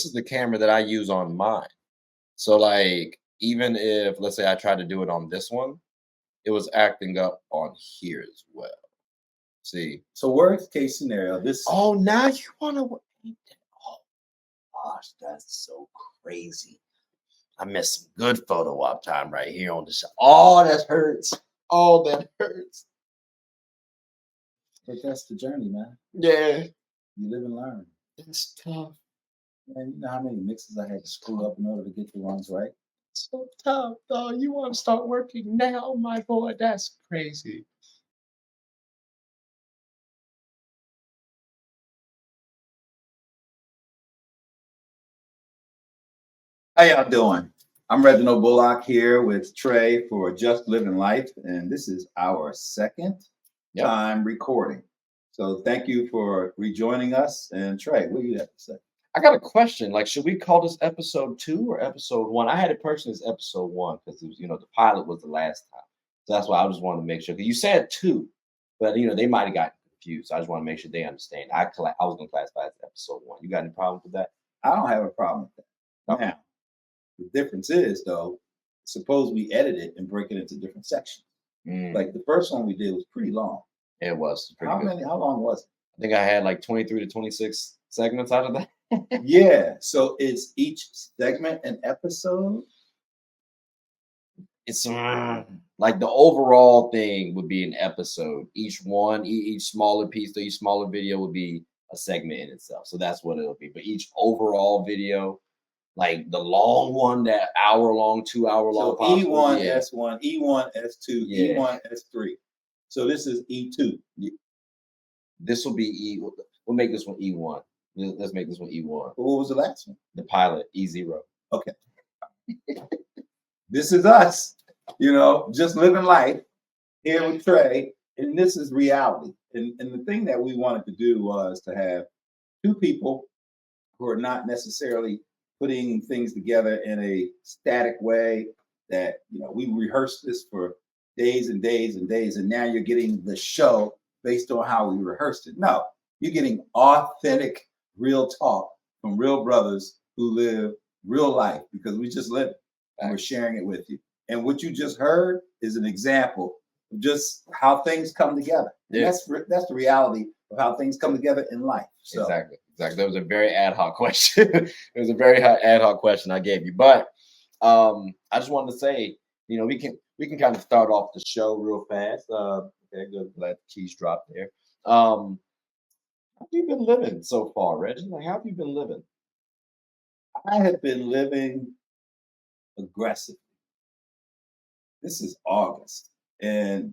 this is the camera that I use on mine. So like, even if let's say I tried to do it on this one, it was acting up on here as well. See? So worst case scenario, this. Oh, now you want to? Oh Gosh, that's so crazy. I missed some good photo op time right here on the show. Oh, that hurts. Oh, that hurts. But that's the journey, man. Yeah. You live and learn. It's tough. Man, you know how many mixes I had to screw up in order to get the ones right? It's so tough, though. You want to start working now, my boy? That's crazy. How y'all doing? I'm Reginald Bullock here with Tré for Just Living Life, and this is our second time recording. So thank you for rejoining us. And Tré, what do you have to say? I got a question. Like, should we call this episode 2 or episode 1? I had it personally as episode 1 because it was, the pilot was the last time. So that's why I just wanted to make sure. Because you said 2, but they might have gotten confused. So I just want to make sure they understand. I was going to classify it as episode 1. You got any problem with that? I don't have a problem with that. Okay. Now, the difference is, though, suppose we edit it and break it into different sections. Like the first one we did was pretty long. It was pretty good. How long was it? I think I had like 23 to 26 segments out of that. Yeah. So is each segment an episode? It's like the overall thing would be an episode. Each one, each smaller piece, each smaller video would be a segment in itself. So that's what it'll be. But each overall video, like the long one, that hour-long, 2-hour-long. So E1, S1, E1, S2, E1, S3. So this is E2. This will be E. We'll make this one E1. Let's make this one E1. What was the last one? The pilot, E0. Okay. This is us, just living life here with Tré, and this is reality. And the thing that we wanted to do was to have two people who are not necessarily putting things together in a static way that, we rehearsed this for days and days and days, and now you're getting the show based on how we rehearsed it. No, you're getting authentic, real talk from real brothers who live real life because we just live it and we're sharing it with you. And what you just heard is an example of just how things come together. Yeah. That's the reality of how things come together in life. So. Exactly. That was a very ad hoc question. It was a very ad hoc question I gave you. But I just wanted to say, we can kind of start off the show real fast. Okay, good. Glad the keys dropped there. How have you been living so far, Reggie? Like, how have you been living? I have been living aggressively. This is August, and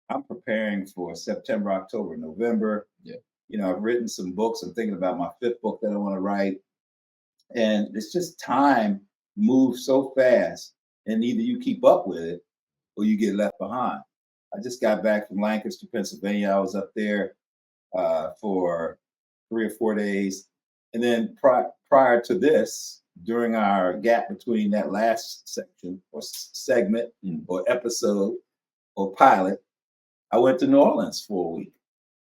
I'm preparing for September, October, November. Yeah. I've written some books. I'm thinking about my 5th book that I want to write. And it's just time moves so fast, and either you keep up with it or you get left behind. I just got back from Lancaster, Pennsylvania. I was up there for 3 or 4 days. And then prior to this, during our gap between that last section or segment or episode or pilot, I went to New Orleans for a week.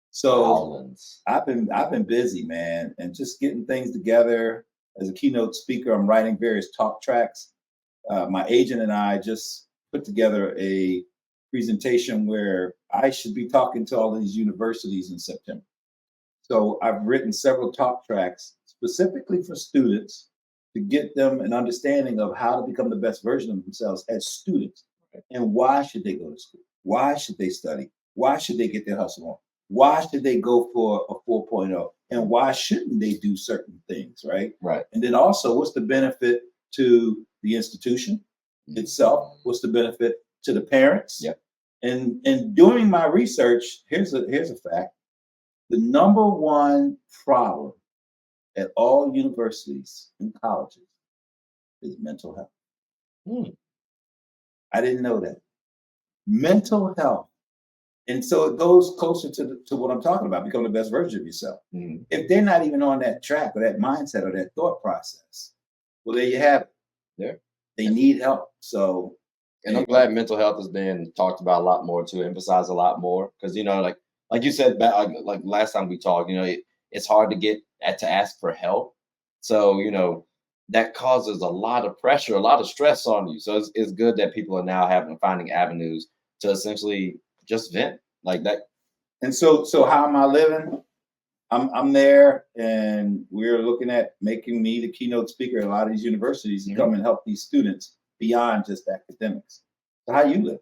So I've been busy, man, and just getting things together. As a keynote speaker, I'm writing various talk tracks. My agent and I just put together a presentation where I should be talking to all of these universities in September. So I've written several talk tracks specifically for students to get them an understanding of how to become the best version of themselves as students. And why should they go to school? Why should they study? Why should they get their hustle on? Why should they go for a 4.0? And why shouldn't they do certain things, right? Right. And then also, what's the benefit to the institution itself? What's the benefit to the parents? Yep. And doing my research, here's a fact. The number one problem at all universities and colleges is mental health. I didn't know that. Mental health. And so it goes closer to what I'm talking about, becoming the best version of yourself. If they're not even on that track or that mindset or that thought process, well, there you have it. Yeah. They need help. So, and I'm glad mental health has been talked about a lot more too, emphasized a lot more. Because, like you said, like last time we talked, it's hard to get to ask for help. So, that causes a lot of pressure, a lot of stress on you. So it's good that people are now finding avenues to essentially just vent like that. And so how am I living? I'm there, and we're looking at making me the keynote speaker at a lot of these universities to come and help these students beyond just academics. So how you live?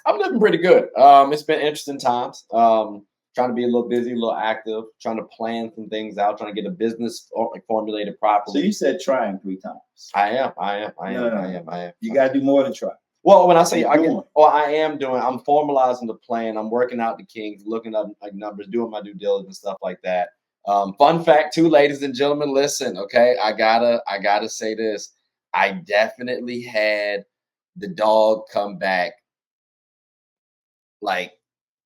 I'm living pretty good. It's been interesting times. Trying to be a little busy, a little active, trying to plan some things out, trying to get a business formulated properly. So you said trying 3 times. I am. You got to do more than try. Well, when I say I am doing, I'm formalizing the plan. I'm working out the kinks, looking up like numbers, doing my due diligence and stuff like that. Fun fact too, ladies and gentlemen, listen, okay, I gotta say this. I definitely had the dog come back. Like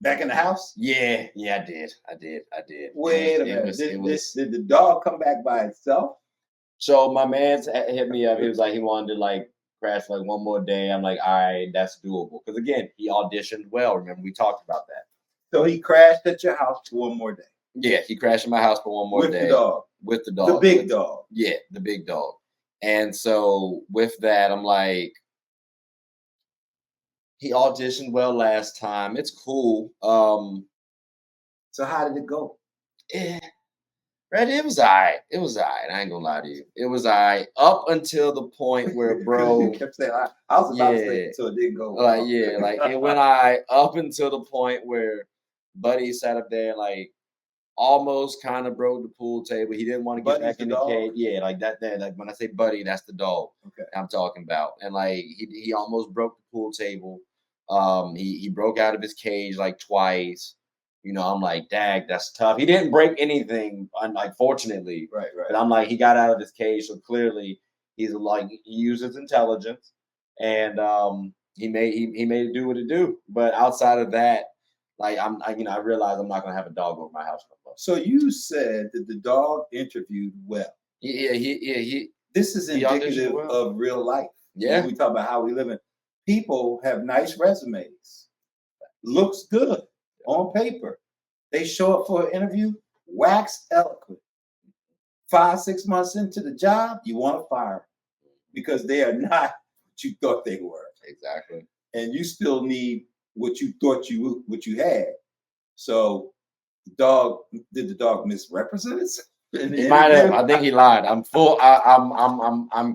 back in the house? Yeah, I did. Wait a minute. Did the dog come back by itself? So my man hit me up. He was like, he wanted to like crash like one more day. I'm like, all right, that's doable. Because again, he auditioned well. Remember, we talked about that. So he crashed at your house for one more day. Yeah, he crashed in my house for one more day. With the dog. With the dog. The big dog. Yeah, the big dog. And so with that, I'm like, he auditioned well last time. It's cool. So how did it go? Right, it was all right. It was all right. I ain't gonna lie to you. It was all right up until the point where, bro. You kept saying, I was about to say, so it didn't go well. Like, yeah, like it went all right up until the point where Buddy sat up there and like almost kind of broke the pool table. He didn't want to get back in the cage. Yeah, like that. Like when I say Buddy, that's the dog I'm talking about. And like he almost broke the pool table. He broke out of his cage like twice. You know, I'm like, dag, that's tough. He didn't break anything, like fortunately. Right. But I'm like, he got out of his cage, so clearly he's like he uses intelligence, and he made it do what it do. But outside of that, like I realize I'm not gonna have a dog over my house no more. So you said that the dog interviewed well. Yeah. This is indicative of real life. Yeah, when we talk about how we live in. People have nice resumes, looks good on paper. They show up for an interview, wax eloquent. 5-6 months into the job, you want to fire them because they are not what you thought they were. Exactly. And you still need what you thought you had. So did the dog misrepresent itself? He might have. I think he lied. I'm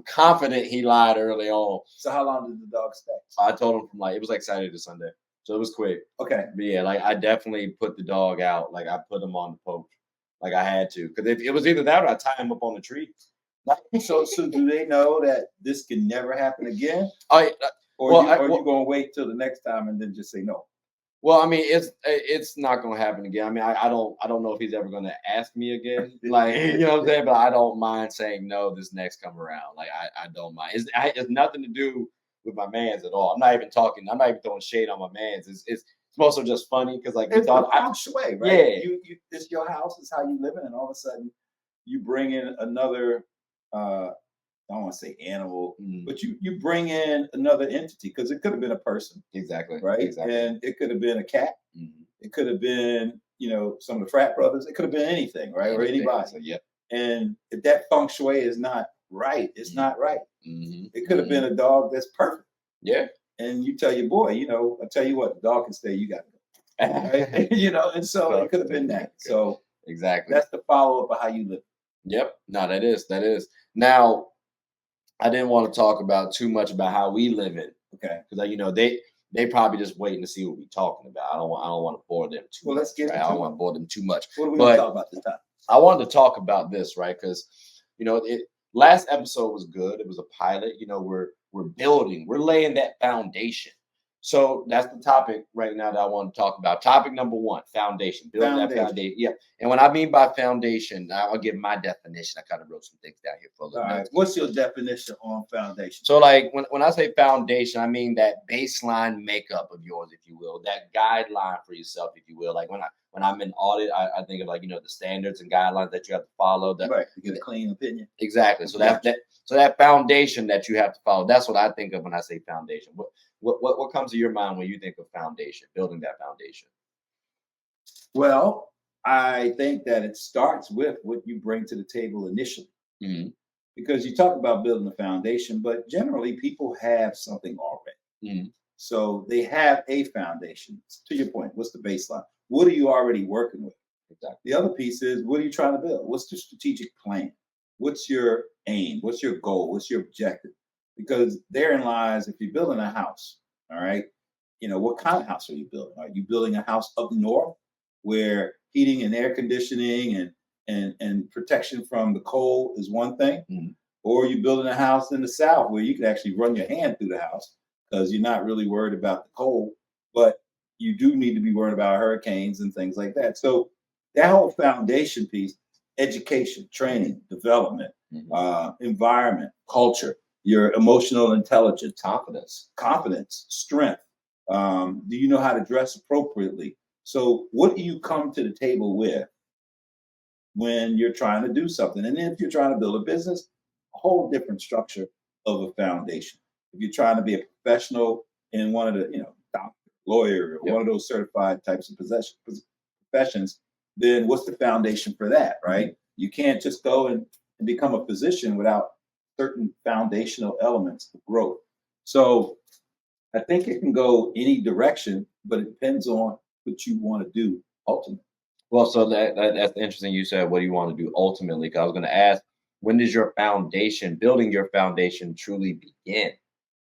confident he lied early on. So how long did the dog stay? I told him it was like Saturday to Sunday. So it was quick. Okay. But yeah, like I definitely put the dog out. Like I put him on the poach. Like I had to. Because if it was either that or I tie him up on the tree. So do they know that this can never happen again? Or are you going to wait till the next time and then just say no? Well, I mean, it's not going to happen again. I mean, I don't know if he's ever going to ask me again. Like, you know what I'm saying? But I don't mind saying no this next come around. Like, I don't mind. It's nothing to do with my mans at all. I'm not even throwing shade on my mans. It's also just funny because like it's a feng shui, right? Yeah. You it's your house, is how you living, and all of a sudden you bring in another I don't want to say animal, but you bring in another entity because it could have been a person. Exactly. Right. Exactly. And it could have been a cat. Mm-hmm. It could have been, some of the frat brothers. It could have been anything, right? Or anybody. So, yeah. And if that feng shui is not right, it's not right. Mm-hmm. It could have been a dog that's perfect. Yeah. And you tell your boy, I tell you what, the dog can stay, you got to go. Right? And so it could have been that. So exactly. That's the follow-up of how you live. Yep. No, that is. Now, I didn't want to talk about too much about how we live it. Okay. Because they probably just waiting to see what we're talking about. I don't want to bore them too much. Let's get I don't want to bore them too much. What are we going to talk about this time? I wanted to talk about this, right? Because last episode was good. It was a pilot. We're building. We're laying that foundation. So that's the topic right now that I want to talk about. Topic number 1, foundation. Building that foundation. Yeah. And what I mean by foundation, I'll give my definition. I kind of wrote some things down here for a little bit. What's your definition on foundation? So like when I say foundation, I mean that baseline makeup of yours, if you will, that guideline for yourself, if you will. Like when I'm in audit, I think of like, the standards and guidelines that you have to follow. Right. To get a clean opinion. Exactly. So that foundation that you have to follow, that's what I think of when I say foundation. What comes to your mind when you think of foundation, building that foundation? Well, I think that it starts with what you bring to the table initially. Mm-hmm. because you talk about building a foundation, but generally people have something already. Mhm. So they have a foundation. To your point, what's the baseline? What are you already working with? Exactly. The other piece is, what are you trying to build? What's the strategic plan? What's your aim? What's your goal? What's your objective? Because therein lies, if you're building a house, all right, what kind of house are you building? Are you building a house up north where heating and air conditioning and protection from the cold is one thing? Mhm. Or are you building a house in the south where you can actually run your hand through the house because you're not really worried about the cold, but you do need to be worried about hurricanes and things like that. So that whole foundation piece, education, training, development, Mhm. environment, culture, your emotional intelligence, confidence, strength. Do you know how to dress appropriately? So what do you come to the table with when you're trying to do something? And then if you're trying to build a business, a whole different structure of a foundation. If you're trying to be a professional in one of the, doctor, lawyer, or Yep. one of those certified types of professions, then what's the foundation for that, right? You can't just go and become a physician without certain foundational elements of growth. So I think it can go any direction, but it depends on what you want to do ultimately. Well, so that's interesting. You said, "What do you want to do ultimately?" Because I was going to ask, when does your foundation, building your foundation, truly begin?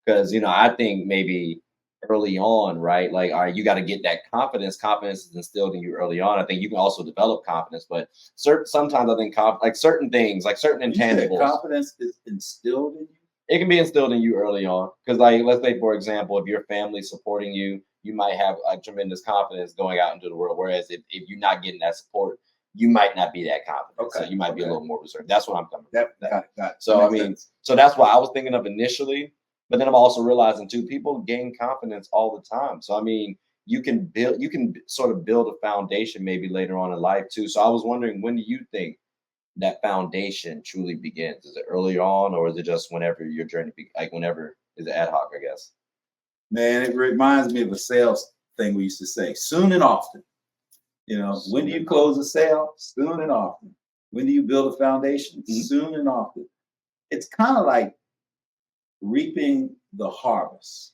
Because I think maybe early on, right? Like, all right, you got to get that confidence. Confidence is instilled in you early on. I think you can also develop confidence, but sometimes I think like certain things, like certain You said intangibles, confidence is instilled in you. it can be instilled in you early on. Because, like, let's say, for example, if your family's supporting you, you might have a tremendous confidence going out into the world. Whereas if you're not getting that support, you might not be that confident. So Okay. you might be a Okay. little more reserved. That's what I'm coming That from. got it. Got it. So That I makes mean, sense. so that's what I was thinking of initially. But then I'm also realizing too, people gain confidence all the time. So I mean, you can sort of build a foundation maybe later on in life too. So I was wondering, when do you think that foundation truly begins? Is it early on, or is it just whenever your journey, like whenever is it ad hoc? I guess. Man, it reminds me of a sales thing we used to say: soon and often. When do Soon you and close a sale? Soon and often. When do you build a foundation? Mhm. Soon and often. It's kind of like reaping the harvest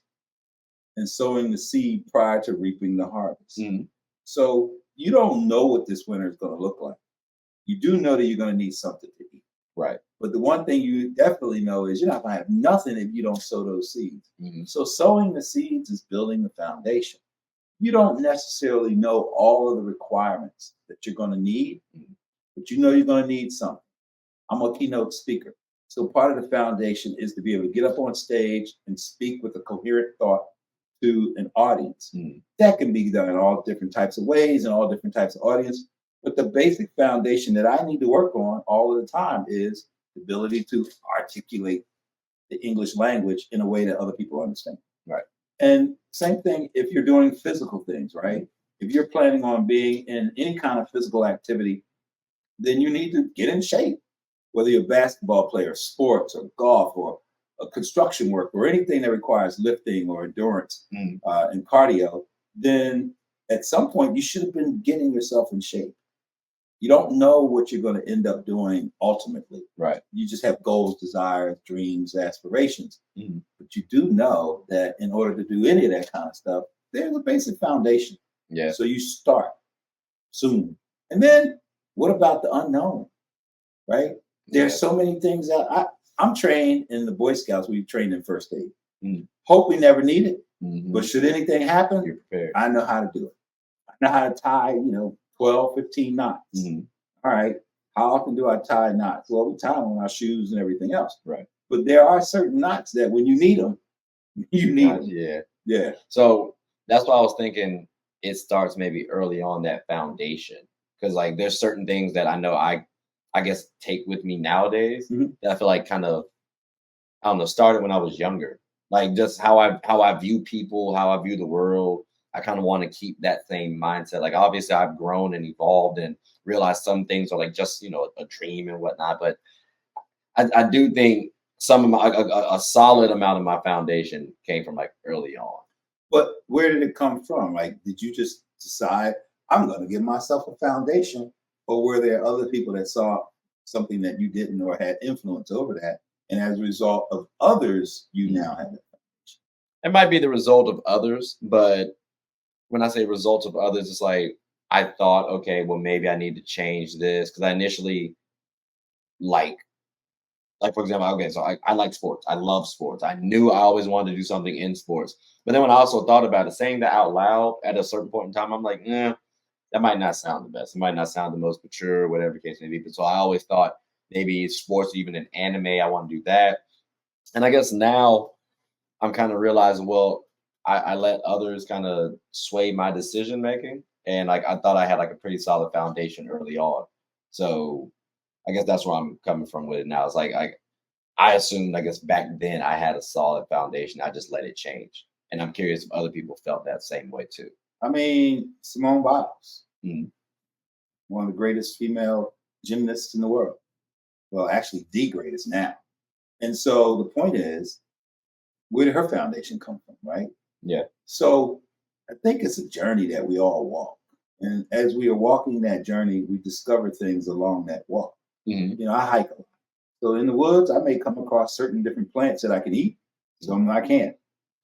and sowing the seed prior to reaping the harvest. Mhm. So you don't know what this winter is going to look like. You do know that you're going to need something to eat. Right. But the one thing you definitely know is you're not going to have nothing if you don't sow those seeds. Mhm. So sowing the seeds is building the foundation. You don't necessarily know all of the requirements that you're going to need, but you know you're going to need something. I'm a keynote speaker. So part of the foundation is to be able to get up on stage and speak with a coherent thought to an audience. Mhm. That can be done in all different types of ways and all different types of audience. But the basic foundation that I need to work on all of the time is the ability to articulate the English language in a way that other people understand. Right. And same thing if you're doing physical things, right? If you're planning on being in any kind of physical activity, then you need to get in shape, whether you're a basketball player, sports, or golf, or construction work, or anything that requires lifting or endurance Mhm. and cardio. Then at some point you should have been getting yourself in shape. You don't know what you're going to end up doing ultimately. Right. You just have goals, desires, dreams, aspirations. Mhm. But you do know that in order to do any of that kind of stuff, there's a basic foundation. Yeah. So you start soon. And then what about the unknown, right? There's Yeah. so many things that I'm trained in the Boy Scouts. We trained in first aid. Mhm. Hope we never need it. Mhm. But should anything happen, You're prepared. I know how to do it. I know how to tie, 12, 15 knots. Mhm. All right. How often do I tie knots? Well, we tie them on our shoes and everything else. Right. But there are certain knots that when you need them, you need them. Yeah. Yeah. So that's why I was thinking it starts maybe early on, that foundation. Because like there's certain things that I know I guess take with me nowadays Mhm. that I feel like kind of, I don't know, started when I was younger. Like just how I view people, how I view the world. I kind of want to keep that same mindset. Like obviously I've grown and evolved and realized some things are like just, a dream and whatnot. But I do think some of a solid amount of my foundation came from like early on. But where did it come from? Like, did you just decide I'm going to give myself a foundation, or were there other people that saw something that you didn't or had influence over that. And as a result of others, you now have it. It might be the result of others, but when I say result of others, it's like I thought, okay, well, maybe I need to change this because I initially like for example, okay, so I like sports. I love sports. I knew I always wanted to do something in sports. But then when I also thought about it, saying that out loud at a certain point in time, I'm like, that might not sound the best. It might not sound the most mature, whatever the case may be. But so I always thought maybe sports, even in anime, I want to do that. And I guess now I'm kind of realizing, well, I let others kind of sway my decision making. And like I thought I had like a pretty solid foundation early on. So I guess that's where I'm coming from with it now. It's like I assumed, I guess back then I had a solid foundation. I just let it change. And I'm curious if other people felt that same way too. I mean, Simone Biles, Mhm. one of the greatest female gymnasts in the world. Well, actually, the greatest now. And so the point is, where did her foundation come from, right? Yeah. So I think it's a journey that we all walk. And as we are walking that journey, we discover things along that walk. Mhm. You know, I hike a lot. So in the woods, I may come across certain different plants that I can eat. Some I can't.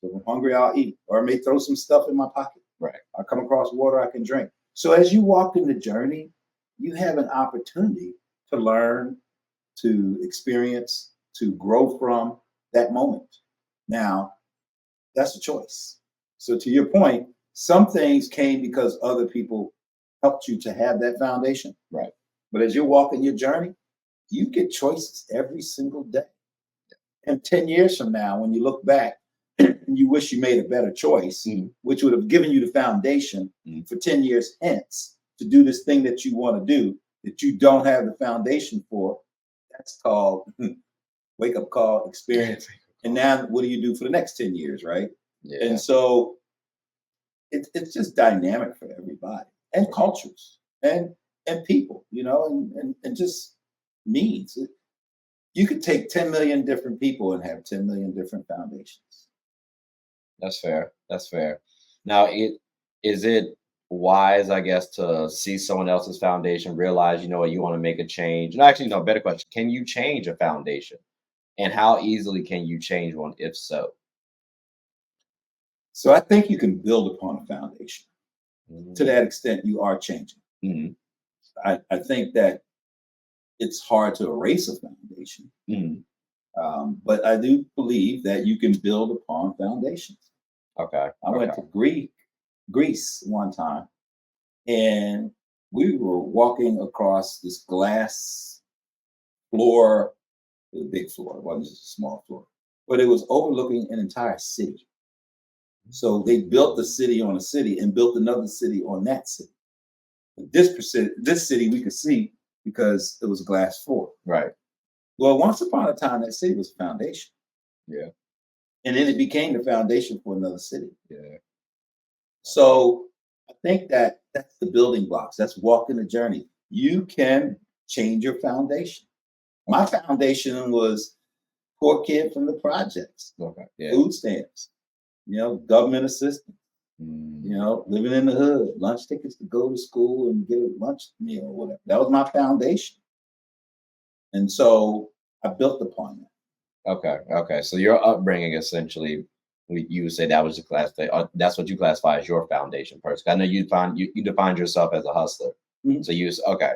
So if I'm hungry, I'll eat. Or I may throw some stuff in my pocket. Right. I come across water I can drink. So as you walk in the journey, you have an opportunity to learn, to experience, to grow from that moment. Now, that's a choice. So to your point, some things came because other people helped you to have that foundation. Right. But as you're walking your journey, you get choices every single day. And 10 years from now, when you look back and you wish you made a better choice, which would have given you the foundation for 10 years hence to do this thing that you want to do, that you don't have the foundation for, that's called wake up call experience. And now what do you do for the next 10 years, right? Yeah. And so it's just dynamic for everybody and cultures and people, you know, and just needs. You could take 10 million different people and have 10 million different foundations. That's fair. That's fair. Now, is it wise, I guess, to see someone else's foundation, realize, you know what, you want to make a change? No, actually, no, better question. Can you change a foundation? And how easily can you change one, if so? So I think you can build upon a foundation. To Mhm. that extent, you are changing. Mhm. I think that it's hard to erase a foundation. Mhm. But I do believe that you can build upon foundations. Okay. I went to Greece one time, and we were walking across this glass floor. It was a big floor. It wasn't just a small floor, but it was overlooking an entire city. So they built the city on a city and built another city on that city. This city we could see because it was a glass floor. Right. Well, once upon a time, that city was a foundation. Yeah. And then it became the foundation for another city. Yeah. So I think that that's the building blocks. That's walking the journey. You can change your foundation. My foundation was poor kid from the projects, Okay. Yeah. food stamps, you know, government assistance, Mm. you know, living in the hood, lunch tickets to go to school and get a lunch meal or whatever. That was my foundation. And so I built upon that. Okay. Okay. So your upbringing essentially, you would say that was the that's what you classify as your foundation person. I know you defined yourself as a hustler. Mhm. So okay.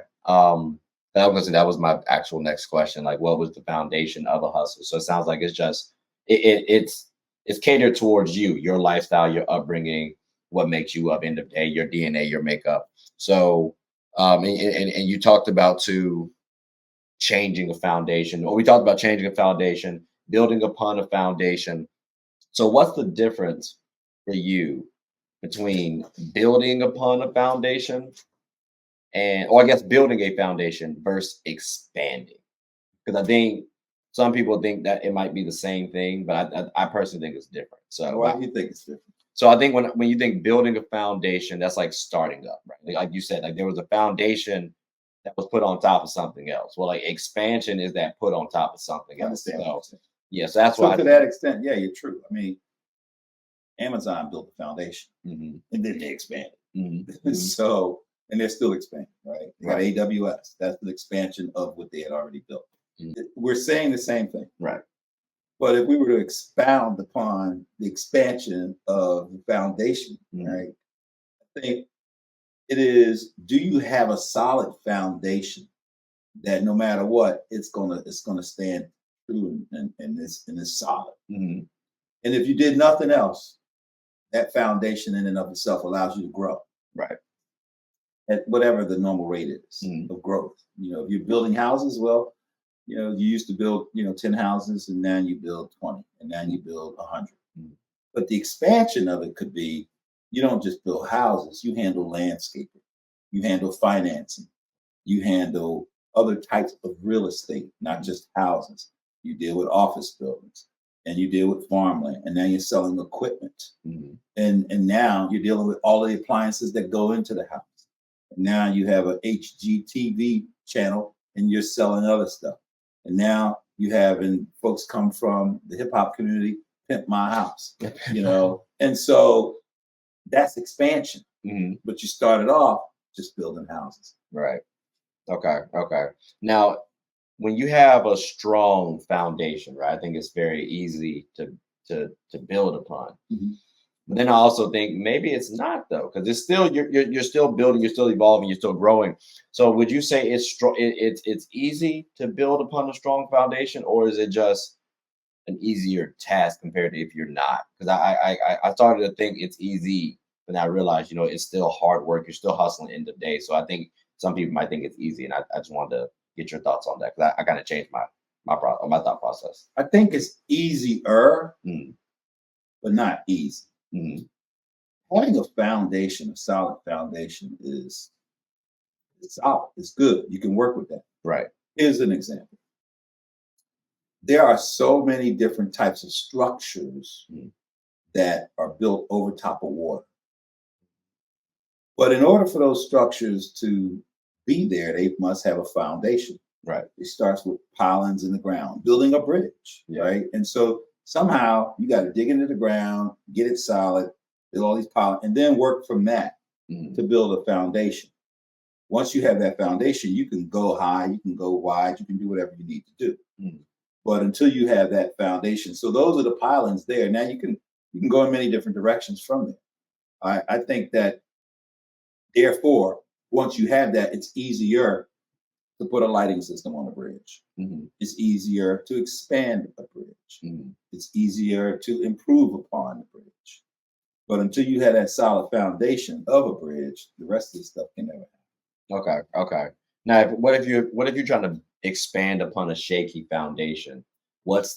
That was that was my actual next question. Like, what was the foundation of a hustler? So it sounds like it's just it's catered towards you, your lifestyle, your upbringing, what makes you up in the day, your DNA, your makeup. So and you talked about to changing a foundation, or we talked about changing a foundation, building upon a foundation. So, what's the difference for you between building upon a foundation or I guess building a foundation versus expanding? Because I think some people think that it might be the same thing, but I personally think it's different. So, Why do you think it's different? so I think when you think building a foundation, that's like starting up, right? Like you said, like there was a foundation that was put on top of something else. Well, like expansion is that put on top of something I else. understand what So you're saying. yes, that's So why. to that extent, yeah, you're true. I mean, Amazon built the foundation Mhm, and then they expanded. mhm, mhm. So and they're still expanding, right? They got Right. AWS. That's the expansion of what they had already built. Mhm. We're saying the same thing. Right. But if we were to expound upon the expansion of the foundation, Mhm. right? I think it is, do you have a solid foundation that no matter what, it's gonna stand true and it's solid. Mhm. And if you did nothing else, that foundation in and of itself allows you to grow Right. at whatever the normal rate is Mhm. of growth. If you're building houses, well, you used to build, 10 houses and now you build 20 and now you build 100. Mhm. But the expansion of it could be, you don't just build houses, you handle landscaping, you handle financing, you handle other types of real estate, not just houses. You deal with office buildings and you deal with farmland, and now you're selling equipment. Mhm. And now you're dealing with all of the appliances that go into the house. And now you have a HGTV channel and you're selling other stuff. And now you have, and folks come from the hip hop community, pimp my house, And so that's expansion. Mhm. But you started off just building houses. Right. Okay. Okay. Now, when you have a strong foundation, right? I think it's very easy to build upon. Mhm. But then I also think maybe it's not though, because it's still you're still building, you're still evolving, you're still growing. So would you say it's strong? It's easy to build upon a strong foundation, or is it just an easier task compared to if you're not? Because I started to think it's easy, but then I realized it's still hard work. You're still hustling in the day. So I think some people might think it's easy, and I just wanted to get your thoughts on that because I kind of changed my thought process. I think it's easier, Mm, but not easy. mm, Having a foundation, a solid foundation, is solid. It's good. You can work with that. right. Here's an example. There are so many different types of structures Mm, that are built over top of water. But in order for those structures to be there, they must have a foundation. right. It starts with pilings in the ground, building a bridge, Yeah. right? And so somehow you got to dig into the ground, get it solid, build all these pilings, and then work from that Mm, to build a foundation. Once you have that foundation, you can go high, you can go wide, you can do whatever you need to do. mm, But until you have that foundation, so those are the pilings there. Now you can go in many different directions from there. I think that therefore, once you have that, it's easier to put a lighting system on a bridge. mm, It's easier to expand a bridge. mm. It's easier to improve upon the bridge. But until you have that solid foundation of a bridge, the rest of the stuff can never happen. Okay. Okay. Now, what if you're trying to expand upon a shaky foundation? What's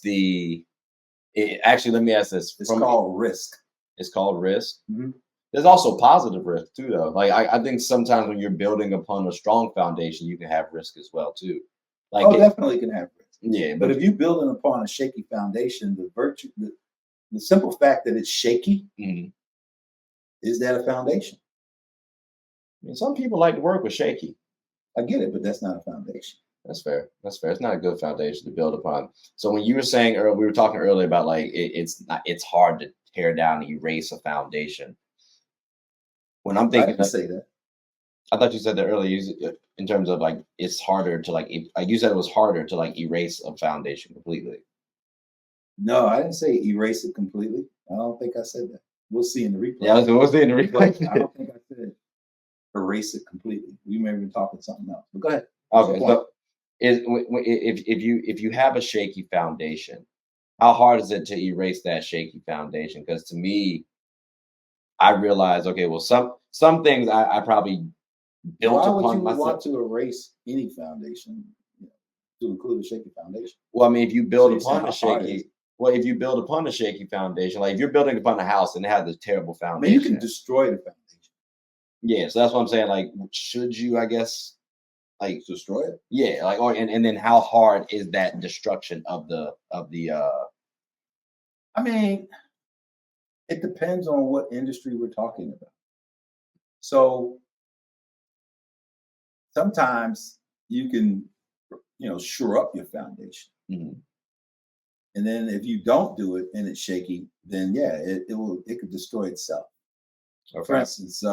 actually, let me ask this. It's called risk. It's called risk. Mhm. There's also positive risk too, though. Like I think sometimes when you're building upon a strong foundation, you can have risk as well too. Like Oh, definitely can have risk. yeah, But if you're building upon a shaky foundation, the simple fact that it's shaky, mhm. is that a foundation? I mean, some people like to work with shaky. I get it, but that's not a foundation. That's fair. That's fair. It's not a good foundation to build upon. So when you were saying earlier, we were talking earlier about like it's not, it's hard to tear down and erase a foundation. When I'm I thinking, didn't say that. I thought you said that earlier. In terms of like, it's harder to like you said it was harder to like erase a foundation completely. No, I didn't say erase it completely. I don't think I said that. We'll see in the Yeah, replay. we'll see in the But I replay. don't think I said erase it completely. We may be talking something else. But go ahead. What's Okay, your point? so if you have a shaky foundation, how hard is it to erase that shaky foundation? Because to me, I realize, okay, well, some things I probably built Why would upon you want myself. to erase any foundation, to include a shaky foundation? Well, I mean, if you So build you're saying upon a how hard it is? shaky, well, if you build upon a shaky foundation, like if you're building upon a house and it has this terrible I mean, you can foundation, destroy the foundation. yeah. So that's what I'm saying. Like, should you? I guess, like, Destroy it. yeah, like, or and then how hard is that destruction of the. I mean, it depends on what industry we're talking about. So sometimes you can, shore up your foundation. Mhm. And then if you don't do it and it's shaky, then yeah, it could destroy itself. For Okay. instance,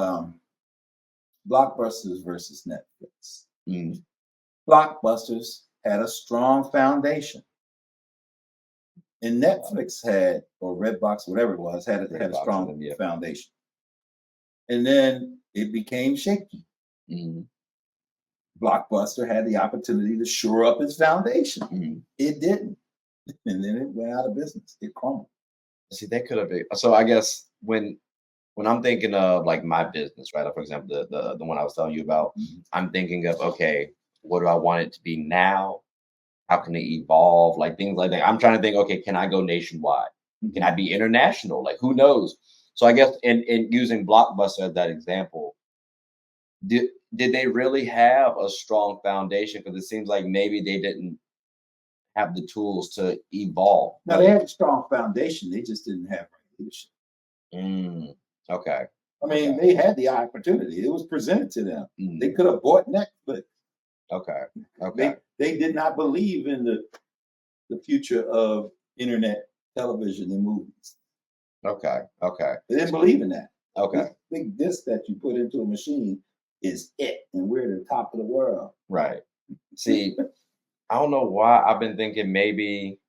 Blockbusters versus Netflix. Mm. Blockbusters had a strong foundation, and Netflix had, or Redbox, whatever it was, had a Redbox, strong yeah. foundation. And then it became shaky. Mm. Blockbuster had the opportunity to shore up its foundation. Mm. It didn't, and then it went out of business. It crumbled. See, that could have been. So I guess when I'm thinking of like my business, right? Like, for example, the one I was telling you about, Mhm. I'm thinking of, okay, what do I want it to be now? How can it evolve? Like things like that. I'm trying to think, okay, can I go nationwide? Can I be international? Like who knows? So I guess in using Blockbuster as that example, did they really have a strong foundation? Because it seems like maybe they didn't have the tools to evolve. Now they had a strong foundation. They just didn't have right leadership. Okay. I mean, they had the opportunity. It was presented to them. Mm. They could have bought Netflix. Okay. Okay. They did not believe in the future of internet television and movies. Okay. Okay. They didn't believe in that. Okay. This big disc that you put into a machine is it, and we're the top of the world. Right. See, I don't know why I've been thinking maybe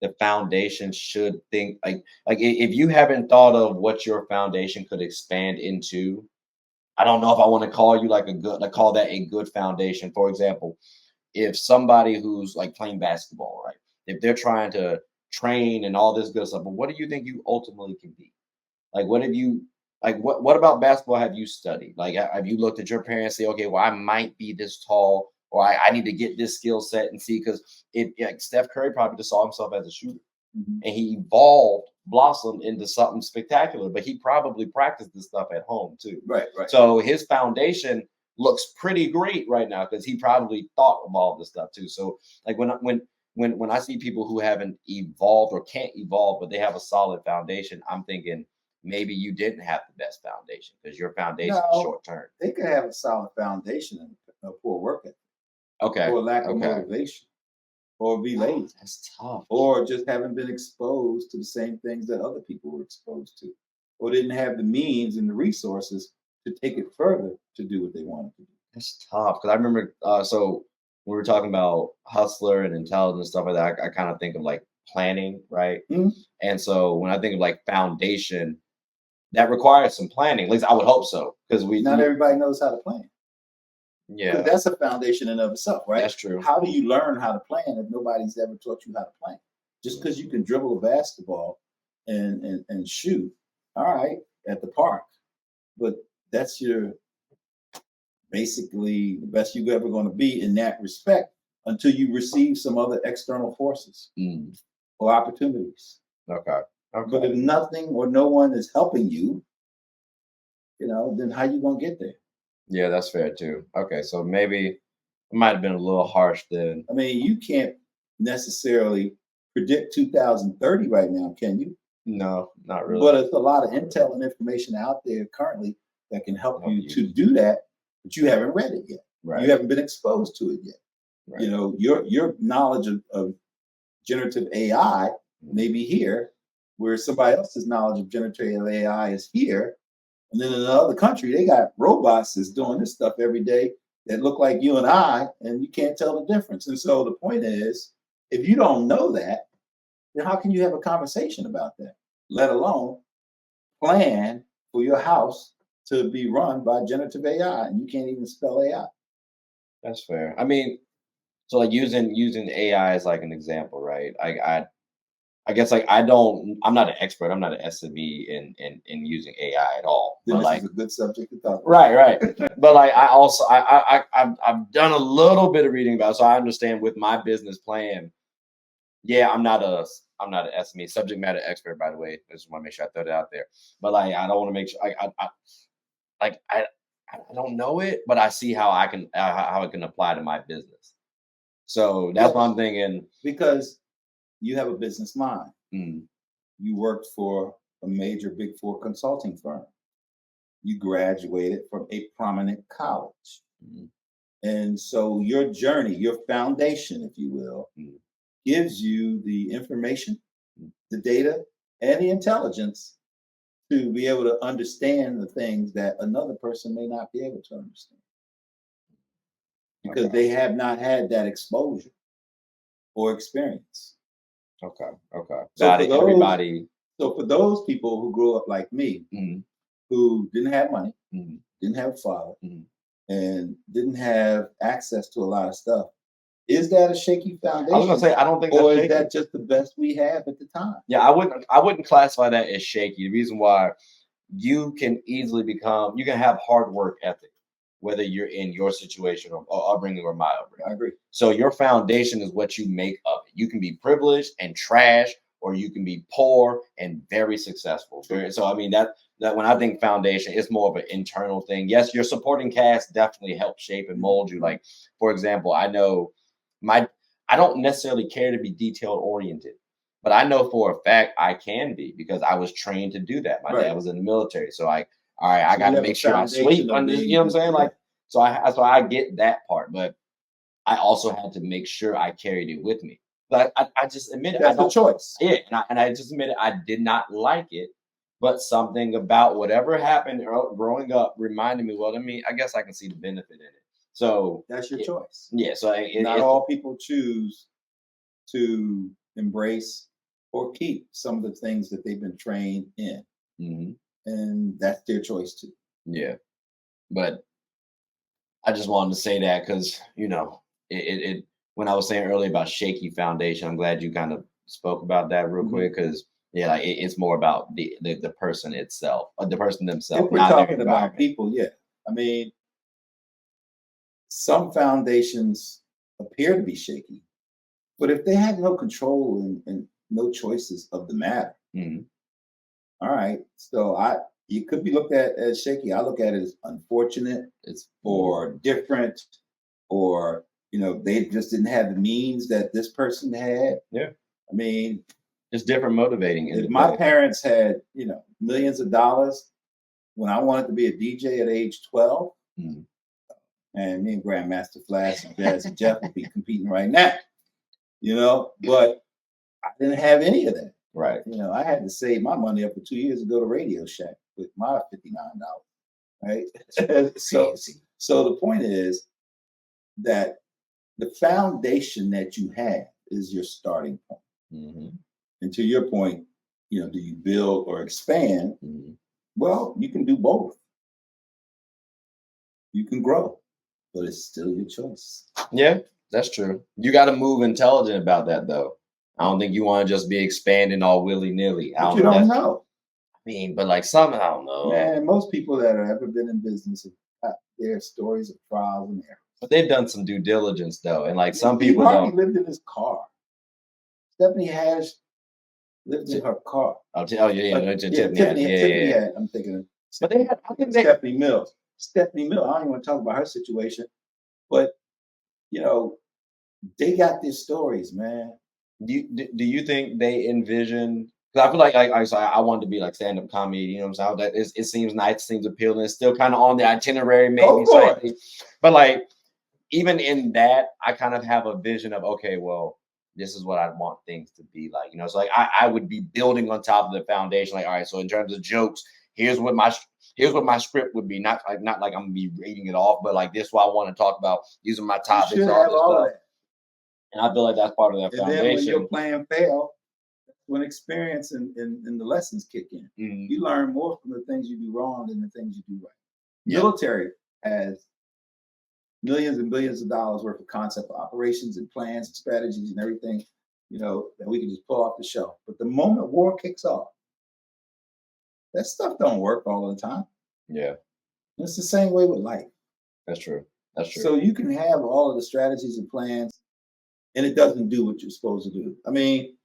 the foundation should think if you haven't thought of what your foundation could expand into, I don't know if I want to call you call that a good foundation. For example, if somebody who's like playing basketball, right? If they're trying to train and all this good stuff, but what do you think you ultimately can be? Like, what have you what about basketball have you studied? Like, have you looked at your parents, say, okay, well, I might be this tall, or I need to get this skill set and see, because like Steph Curry probably just saw himself as a shooter, and he evolved, blossomed into something spectacular, but he probably practiced this stuff at home too. Right, right. So his foundation looks pretty great right now because he probably thought of all this stuff too. So like when I see people who haven't evolved or can't evolve, but they have a solid foundation, I'm thinking maybe you didn't have the best foundation because your foundation is short term. They could have a solid foundation and a poor work ethic, Okay. or lack of motivation, or be lazy. That's tough. Or just haven't been exposed to the same things that other people were exposed to, or didn't have the means and the resources to take it further to do what they wanted to do. It's tough because I remember. So when we were talking about hustler and intelligence and stuff like that, I kind of think of like planning, right? Mhm. And so when I think of like foundation, that requires some planning. At least I would hope so, because Not everybody knows how to plan. Yeah, That's a foundation in of itself, right? That's true. How do you learn how to plan if nobody's ever taught you how to plan? Just because you can dribble a basketball and shoot, all right, at the park, but that's your basically the best you're ever going to be in that respect until you receive some other external forces or opportunities. Okay. But if nothing or no one is helping you, then how you gonna get there? Yeah, that's fair too. Okay, so maybe it might have been a little harsh then. I mean, you can't necessarily predict 2030 right now, can you? No, not really. But there's a lot of intel and information out there currently that can help you to do that, but you haven't read it yet. Right. You haven't been exposed to it yet. Right. Your knowledge of generative AI may be here, where somebody else's knowledge of generative AI is here. And then in another country, they got robots that's doing this stuff every day that look like you and I, and you can't tell the difference. And so the point is, if you don't know that, then how can you have a conversation about that, let alone plan for your house to be run by generative AI, and you can't even spell AI? That's fair. I mean, so like using AI as like an example, right? I guess like I'm not an expert. I'm not an SME in using AI at all. Then but this like is a good subject to talk about. Right. But like I also I've done a little bit of reading about it, so I understand with my business plan. Yeah, I'm not an SME, subject matter expert, by the way. I just want to make sure I throw that out there. But like I don't want to make sure I don't know it, but I see how I can how it can apply to my business. So that's what I'm thinking. Because you have a business mind. Mm. You worked for a major Big Four consulting firm. You graduated from a prominent college. Mm. And so your journey, your foundation, if you will, gives you the information, the data, and the intelligence to be able to understand the things that another person may not be able to understand because they have not had that exposure or experience. Okay. So Got for it. those, Everybody. so for those people who grew up like me, who didn't have money, didn't have a father, and didn't have access to a lot of stuff, is that a shaky foundation? I was gonna say I don't think that's or is shaky. that just the best we have at the time? Yeah, I wouldn't classify that as shaky. The reason why you can easily become, you can have hard work ethic, whether you're in your situation or upbringing or my upbringing. I agree. So your foundation is what you make of it. You can be privileged and trash, or you can be poor and very successful. So I mean that when I think foundation, it's more of an internal thing. Yes, your supporting cast definitely helps shape and mold you. Like, for example, I know I don't necessarily care to be detail oriented, but I know for a fact I can be because I was trained to do that. My dad was in the military, so all right, I got to make sure I sleep on this. You know what I'm saying? Like, so I get that part, but I also had to make sure I carried it with me. But I just admit it. That's a choice. Yeah, and I just admit it. I did not like it, but something about whatever happened growing up reminded me. Well, I guess I can see the benefit in it. So that's your choice. Yeah. So not all people choose to embrace or keep some of the things that they've been trained in, and that's their choice too. Yeah, but I just wanted to say that because it when I was saying earlier about shaky foundation, I'm glad you kind of spoke about that real quick because like it's more about the person itself, or the person themselves. If we're talking about people, I mean, some foundations appear to be shaky, but if they have no control and no choices of the matter, all right. So you could be looked at as shaky. I look at it as unfortunate, or different, or they just didn't have the means that this person had. Yeah. I mean, it's different motivating. If my parents had millions of dollars when I wanted to be a DJ at age 12, and me and Grandmaster Flash and Jazzy Jeff would be competing right now, but I didn't have any of that. Right. I had to save my money up for 2 years to go to Radio Shack with my $59. Right. So the point is that the foundation that you have is your starting point. And to your point, do you build or expand? Well, you can do both. You can grow, but it's still your choice. Yeah, that's true. You got to move intelligent about that, though. I don't think you want to just be expanding all willy-nilly. You don't know. I mean, but like some, I don't know. Man, most people that have ever been in business have got their stories of trials and errors. But they've done some due diligence, though. And like some Steve people Harvey don't. lived in his car. Stephanie Hash lived in her car. Tiffany had. I'm thinking of. But they had. I think Stephanie Mills. Stephanie Mills. I don't even want to talk about her situation, but they got their stories, man. Do you think they envision? Because I feel like I wanted to be like stand-up comedy. You know what I'm saying? That it seems nice, seems appealing. It's still kind of on the itinerary, maybe slightly. But like even in that, I kind of have a vision of okay, well, this is what I want things to be like. So like I would be building on top of the foundation. Like all right, so in terms of jokes, here's what my script would be. Not like I'm gonna be reading it off, but like this is what I want to talk about. These are my topics. You should have all of that. And I feel like that's part of that foundation. And then when your plan fail, when experience and the lessons kick in, you learn more from the things you do wrong than the things you do right. Yeah. Military has millions and billions of dollars worth of concept operations and plans and strategies and everything, that we can just pull off the shelf. But the moment war kicks off, that stuff don't work all the time. Yeah. And it's the same way with life. That's true. So you can have all of the strategies and plans, and it doesn't do what you're supposed to do. I mean,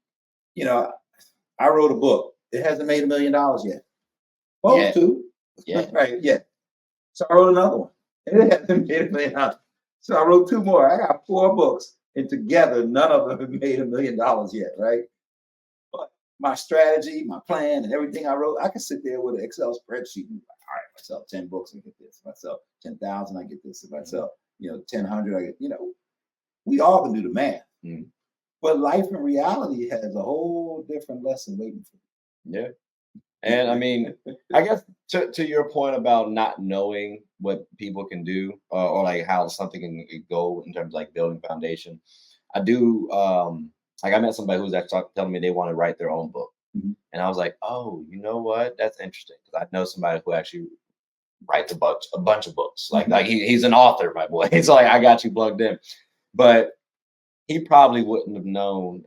I wrote a book. It hasn't made $1 million yet. Supposed to. Yeah. Right, yeah. So I wrote another one. And it hasn't made $1 million. So I wrote 2 more. I got 4 books. And together, none of them have made $1 million yet, right? But my strategy, my plan, and everything I wrote, I can sit there with an Excel spreadsheet and all right, if I sell 10 books, I get this. If I sell 10,000, I get this. If I sell, 1,000, I get, we all can do the math. But life in reality has a whole different lesson waiting for you. Yeah. And I mean, I guess to your point about not knowing what people can do, or like how something can go in terms of like building foundation, I do. Like I met somebody who's actually telling me they want to write their own book, Mhm. and I was like, oh, you know what? That's interesting because I know somebody who actually writes a bunch of books. Like he's an author, my boy. It's like I got you plugged in, but he probably wouldn't have known.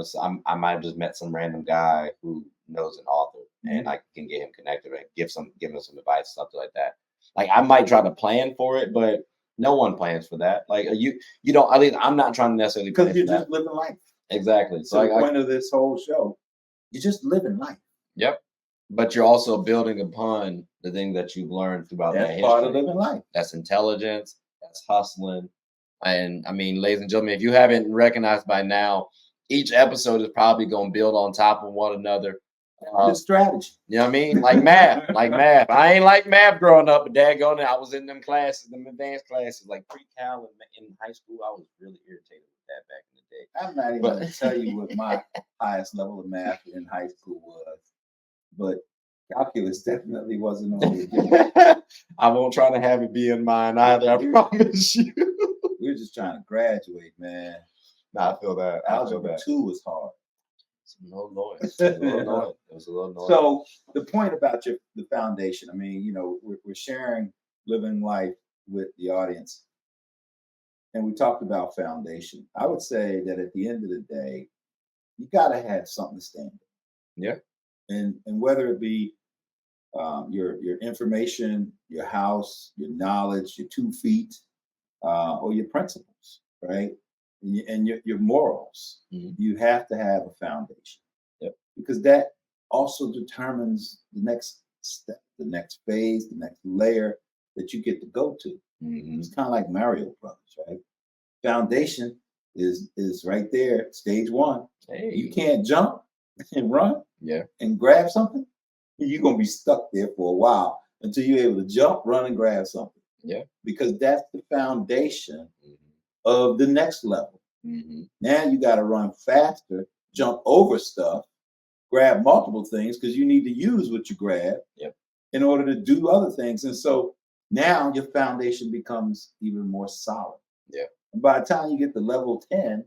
So I might have just met some random guy who knows an author, and I can get him connected and give him some advice, something like that. Like I might try to plan for it, but no one plans for that. Like you don't. At least I'm not trying to necessarily plan Because you're for just that. living life. Exactly. So the point of this whole show, you're just living life. Yep. But you're also building upon the thing that you've learned throughout that That's history. part of living life. That's intelligence. That's hustling. And I mean, ladies and gentlemen, if you haven't recognized by now, each episode is probably going to build on top of one another. The strategy. You know what I mean? Like math, like math. I ain't like math growing up, but daggone it, I was in them classes, them advanced classes, like pre-cal in high school. I was really irritated with that back in the day. I'm not even going to tell you what my highest level of math in high school was, but calculus definitely wasn't on the I won't try to have it be in mine either. I promise you. We were just trying to graduate, man. Nah, I feel that. Algebra 2 was hard. It's a little noise. It was a little noise. So the point about the foundation, I mean, we're sharing living life with the audience, and we talked about foundation. I would say that at the end of the day, you got to have something to stand on. Yeah. And whether it be your information, your house, your knowledge, your 2 feet, or your principles, right? And your morals, you have to have a foundation. Yep. Because that also determines the next step, the next phase, the next layer that you get to go to. It's kind of like Mario Brothers, right? Foundation is right there, stage 1. Hey. You can't jump and run and grab something. You're going to be stuck there for a while until you're able to jump, run, and grab something. Yeah. Because that's the foundation of the next level. Now you got to run faster, jump over stuff, grab multiple things because you need to use what you grab in order to do other things. And so now your foundation becomes even more solid. Yeah. And by the time you get to level 10,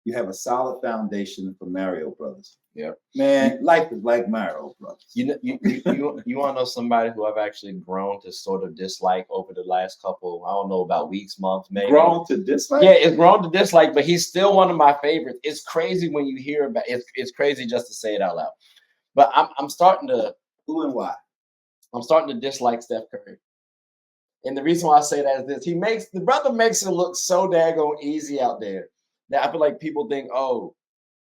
you have a solid foundation for Mario Brothers. Yeah. Man, life is like Mario Brothers. You want to know somebody who I've actually grown to sort of dislike over the last couple, I don't know, about weeks, months, maybe. Grown to dislike? Yeah, it's grown to dislike, but he's still one of my favorites. It's crazy when you hear about it. It's crazy just to say it out loud. But I'm starting to. Who and why? I'm starting to dislike Steph Curry. And the reason why I say that is this. The brother makes it look so daggone easy out there that I feel like people think, oh,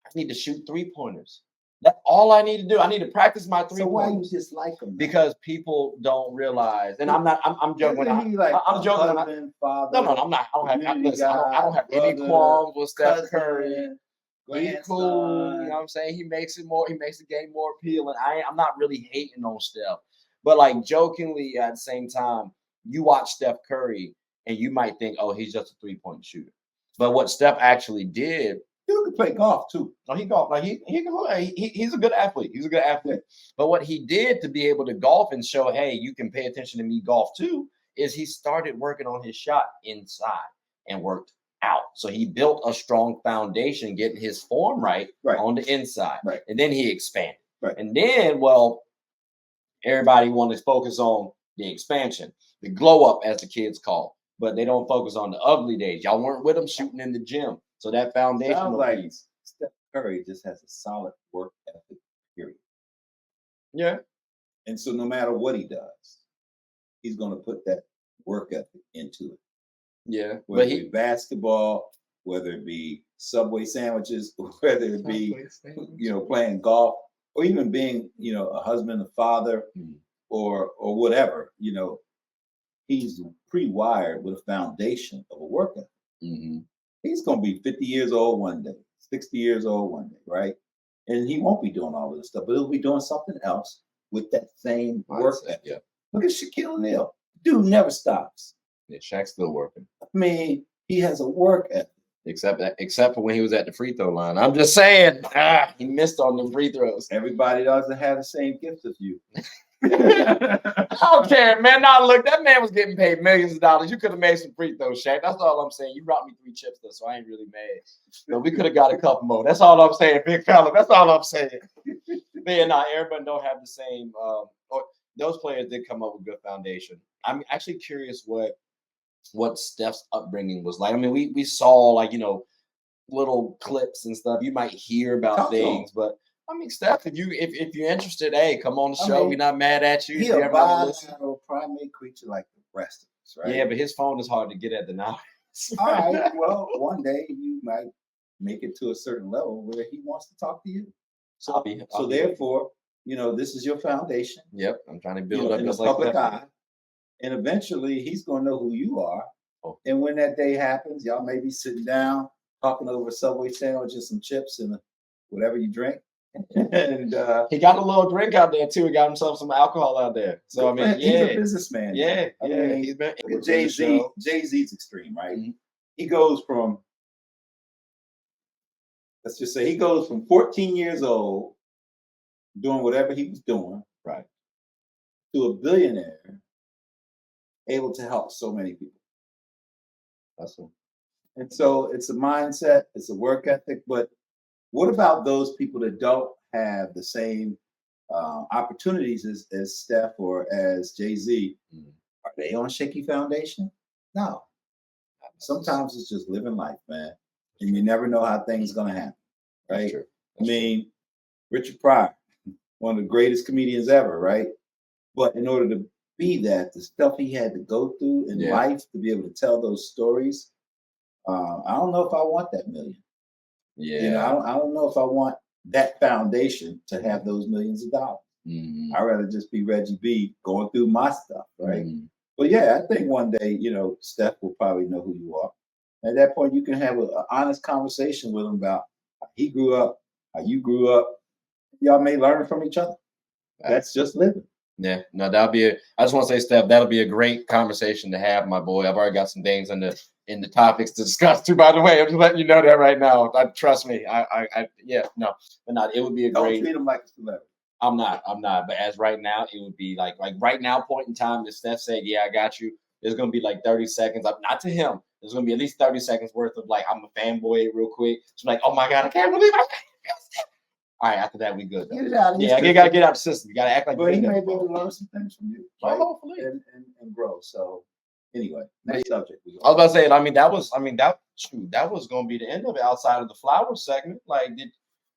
I need to shoot 3-pointers. That's all I need to do. I need to practice my 3-pointers. So why you dislike him? Because people don't realize, and I'm joking. I'm joking. Husband, father, no, I'm not. I don't have any qualms with Steph Curry. He's cool. You know what I'm saying? He makes the game more appealing. I'm not really hating on Steph. But like jokingly at the same time, you watch Steph Curry and you might think, oh, he's just a 3-point shooter. But what Steph actually did, you can play golf too. No, he golf. Like he's a good athlete. He's a good athlete. But what he did to be able to golf and show, hey, you can pay attention to me golf too, is he started working on his shot inside and worked out. So he built a strong foundation, getting his form right on the inside. Right. And then he expanded. Right. And then, well, everybody wanted to focus on the expansion, the glow up, as the kids call, but they don't focus on the ugly days. Y'all weren't with him shooting in the gym. So that foundational piece. Steph Curry just has a solid work ethic, period. Yeah. And so no matter what he does, he's going to put that work ethic into it. Yeah. Whether it be basketball, whether it be Subway sandwiches, whether it be, playing golf, or even being, a husband, a father, or whatever, he's pre-wired with a foundation of a work ethic. He's going to be 50 years old one day, 60 years old one day, right? And he won't be doing all of this stuff, but he'll be doing something else with that same work ethic. Yeah. Look at Shaquille O'Neal. Dude never stops. Yeah, Shaq's still working. I mean, he has a work ethic. except for when he was at the free throw line. I'm just saying, he missed on them free throws. Everybody doesn't have the same gift as you. I don't care, man. Now look, that man was getting paid millions of dollars. You could have made some free throws, Shaq. That's all I'm saying. You brought me 3 chips though, so I ain't really mad. But we could have got a couple more. That's all I'm saying, big fella. That's all I'm saying. But yeah, everybody don't have the same. Or those players did come up with good foundation. I'm actually curious what Steph's upbringing was like. I mean, we saw like little clips and stuff. You might hear about things, but I mean, Steph, if you're interested, hey, come on the show. We're not mad at you. He's a bilateral primate creature like the rest of us, right? Yeah, but his phone is hard to get at the now. All right. Well, one day you might make it to a certain level where he wants to talk to you. So therefore, this is your foundation. Yep, I'm trying to build up in the public eye, and eventually he's going to know who you are. Oh. And when that day happens, y'all may be sitting down talking over a Subway sandwich and some chips and whatever you drink. And he got a little drink out there too. He got himself some alcohol out there. So I mean, he's a businessman. Yeah, I mean, he's been Jay-Z. Jay-Z's extreme, right? Mm-hmm. He goes from, let's just say, he goes from 14 years old doing whatever he was doing, right, to a billionaire, able to help so many people. Awesome. And so it's a mindset, it's a work ethic, but what about those people that don't have the same opportunities as Steph or as Jay-Z? Mm-hmm. Are they on shaky foundation? No. Sometimes it's just living life, man. And you never know how things going to happen, right? I mean, Richard Pryor, one of the greatest comedians ever, right? But in order to be that, the stuff he had to go through in life to be able to tell those stories, I don't know if I want that million. Yeah. I don't know if I want that foundation to have those millions of dollars. Mm-hmm. I'd rather just be Reggie B going through my stuff, right? Mm-hmm. But yeah, I think one day, Steph will probably know who you are. At that point, you can have an honest conversation with him about how he grew up, how you grew up. Y'all may learn from each other. That's just living. Yeah, no, I just want to say, Steph, that'll be a great conversation to have, my boy. I've already got some things in the topics to discuss too. By the way, I'm just letting you know that right now. Trust me. But not. It would be a Don't great. Treat him like a celebrity. I'm not. But as right now, it would be like right now, point in time that Steph said, "Yeah, I got you." There's gonna be like 30 seconds. Not to him. There's gonna be at least 30 seconds worth of like I'm a fanboy real quick. It's like, oh my god, I can't believe I. All right, after that, we good. Get it out. Yeah, you gotta get out the system. You gotta act like. But he may be able to learn some things from you, right? Hopefully, and grow. So anyway, next subject. I was about to say, that was gonna be the end of it. Outside of the flowers segment, like,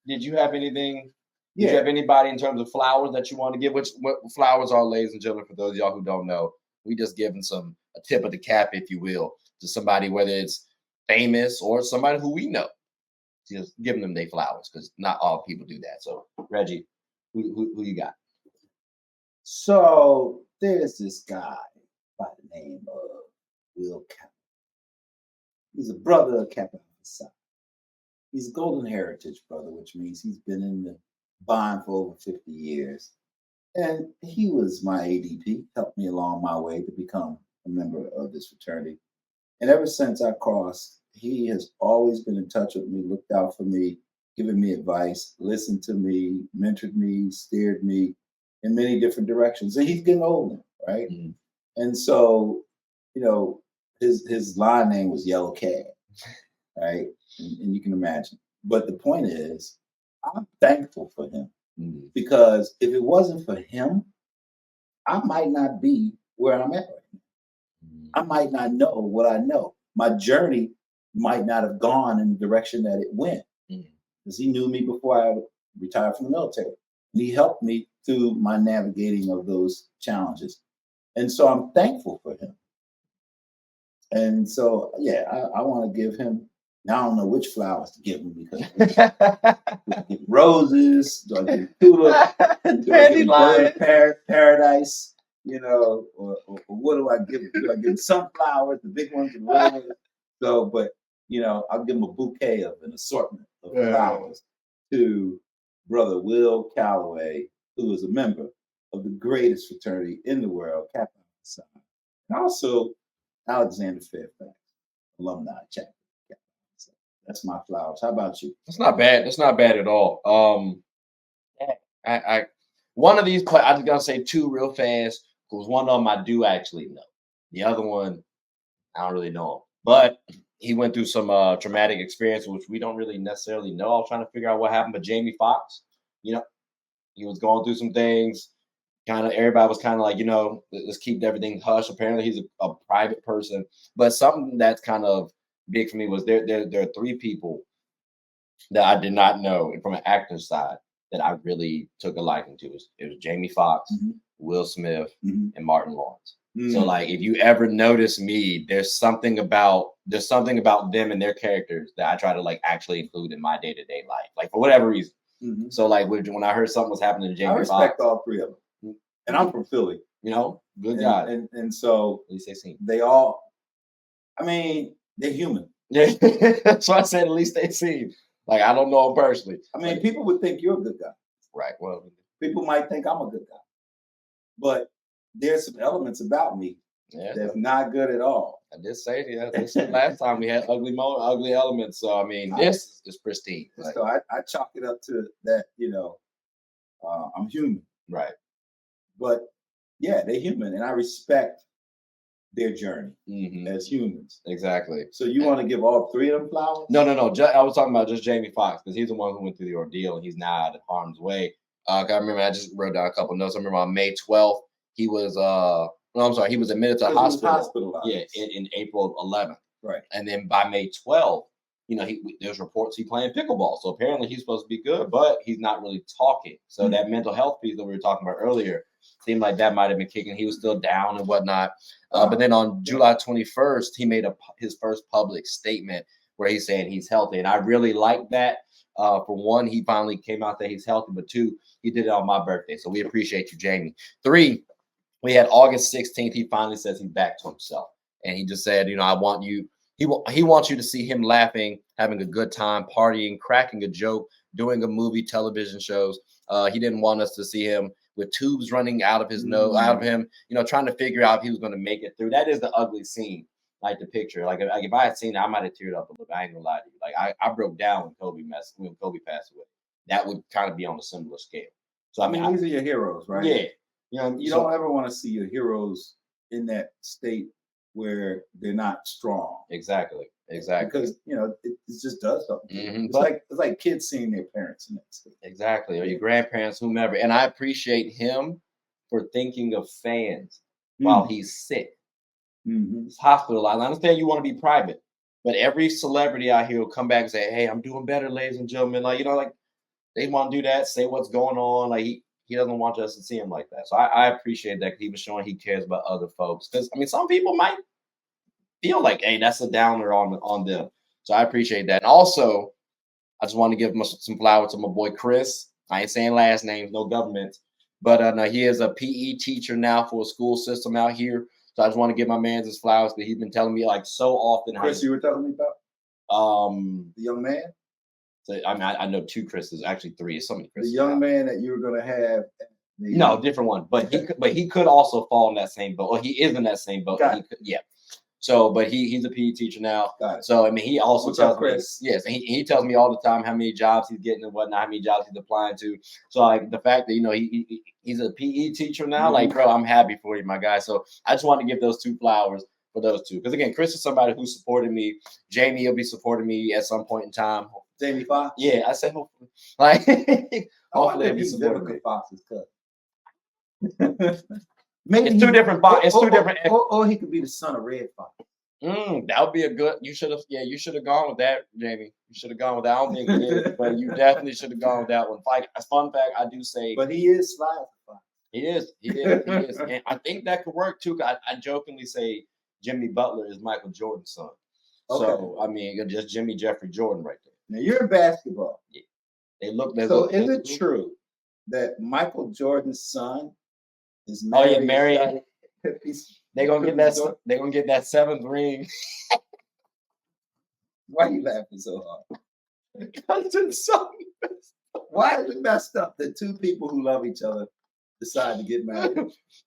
did you have anything? Did you have anybody in terms of flowers that you want to give? What flowers are, ladies and gentlemen, for those of y'all who don't know, we just giving a tip of the cap, if you will, to somebody, whether it's famous or somebody who we know. Just giving them their flowers, because not all people do that. So, Reggie, who you got? So there's this guy by the name of Will Calloway. He's a brother of Kappa Psi. He's a Golden Heritage brother, which means he's been in the bond for over 50 years. And he was my ADP, helped me along my way to become a member of this fraternity. And ever since I crossed, he has always been in touch with me, looked out for me, given me advice, listened to me, mentored me, steered me in many different directions. And he's getting old now, right? Mm-hmm. And so, his line name was Yellow Cab, right? And you can imagine. But the point is, I'm thankful for him, because if it wasn't for him, I might not be where I'm at right now. I might not know what I know. My journey might not have gone in the direction that it went, because he knew me before I retired from the military. And he helped me through my navigating of those challenges. And so I'm thankful for him. And so, yeah, I want to give him, now I don't know which flowers to give him, because do I give roses? Do I give tulips? Do I give bird of paradise? Or what do I give him? Do I give him sunflowers, the big ones, and roses? So, but, I'll give him a bouquet of an assortment of flowers to Brother Will Calloway, who is a member of the greatest fraternity in the world, Kappa Psi. And also Alexander Fairfax, alumni chapter. That's my flowers. How about you? It's not bad. It's not bad at all. I one of these play. I just gotta say two real fast because one of them I do actually know. The other one I don't really know him, but he went through some traumatic experience which we don't really necessarily know. I was trying to figure out what happened, but Jamie Foxx, you know, he was going through some things. Kind of everybody was kind of like, let's keep everything hush. Apparently, he's a private person, but something that's kind of big for me was there are three people that I did not know from an actor side that I really took a liking to. It was Jamie Foxx, Will Smith, and Martin Lawrence. So like if you ever notice me, there's something about them and their characters that I try to like actually include in my day-to-day life, like for whatever reason. So like when I heard something was happening to Jamie Foxx, I respect all three of them. And I'm from Philly. Good guy. And so at least they seem. They all, I mean, they're human. Yeah. So I said at least they seem. Like I don't know him personally. I mean, people would think you're a good guy. Right. Well, people might think I'm a good guy. But there's some elements about me that's not good at all. I did say last time we had ugly elements. So I mean, this is pristine. So I chalk it up to that, I'm human. Right. But yeah, they're human, and I respect their journey as humans. Exactly. So you want to give all three of them flowers? No. I was talking about just Jamie Foxx because he's the one who went through the ordeal and he's now out of harm's way. I remember I just wrote down a couple of notes. I remember on May 12th, he was he was admitted to a hospital. Yeah, in April 11th. Right. And then by May 12th, there's reports he playing pickleball. So apparently he's supposed to be good, but he's not really talking. So that mental health piece that we were talking about earlier seemed like that might have been kicking. He was still down and whatnot. But then on July 21st, he made his first public statement where he's saying he's healthy. And I really like that. For one, he finally came out that he's healthy. But two, he did it on my birthday. So we appreciate you, Jamie. 3, we had August 16th. He finally says he's back to himself. And he just said, I want you. He wants you to see him laughing, having a good time, partying, cracking a joke, doing a movie, television shows. He didn't want us to see him with tubes running out of his nose, out of him, trying to figure out if he was going to make it through. That is the ugly scene, like the picture. Like if I had seen it, I might have teared up a little bit. I ain't gonna lie to you. Like I broke down when Kobe passed away. That would kind of be on a similar scale. So I mean, these are your heroes, right? Yeah. You don't ever want to see your heroes in that state where they're not strong. Exactly. Because it just does something. It's like kids seeing their parents in that state. Exactly, or your grandparents, whomever. And I appreciate him for thinking of fans while he's sick. He's hospitalized. I understand you want to be private, but every celebrity out here will come back and say, "Hey, I'm doing better, ladies and gentlemen." Like they want to do that, say what's going on. Like he doesn't want us to see him like that. So I appreciate that because he was showing he cares about other folks. Because I mean, some people might feel like, hey, that's a downer on them. So I appreciate that. And also, I just want to give some flowers to my boy Chris. I ain't saying last names, no government. But no, he is a PE teacher now for a school system out here. So I just want to give my man his flowers that he's been telling me like so often. Chris, you were telling me about? The young man? So, I mean, I know 2 Chris's, actually 3. It's so many Chris's. The young man that you were going to have. No, different one. But he could also fall in that same boat. Well, he is in that same boat. Yeah. So, but he's a PE teacher now. Got it. So, I mean, he also tells me, yes, and he tells me all the time how many jobs he's getting and whatnot, how many jobs he's applying to. So, like the fact that he's a PE teacher now, like, bro, I'm happy for you, my guy. So, I just want to give those 2 flowers for those 2, because again, Chris is somebody who supported me. Jamie will be supporting me at some point in time. Jamie Foxx? Yeah, I said hopefully. Like, hopefully he'll be supporting Fox's cut. Maybe it's 2 different Fox. It's 2 different. Or he could be the son of Red Fox. That would be a good. You should have gone with that, Jamie. You should have gone with that. I don't think you did, but you definitely should have gone with that one. Like, a fun fact, I do say. But he is Sly Fox. He is. And I think that could work too. I jokingly say Jimmy Butler is Michael Jordan's son. Okay. So I mean, just Jimmy Jeffrey Jordan right there. Now you're in basketball. Yeah. Is it true that Michael Jordan's son is married? Oh yeah, married. They're gonna get that. They're gonna get that 7th ring. Why are you laughing so hard? Because it's so. Why is it messed up that 2 people who love each other decide to get married?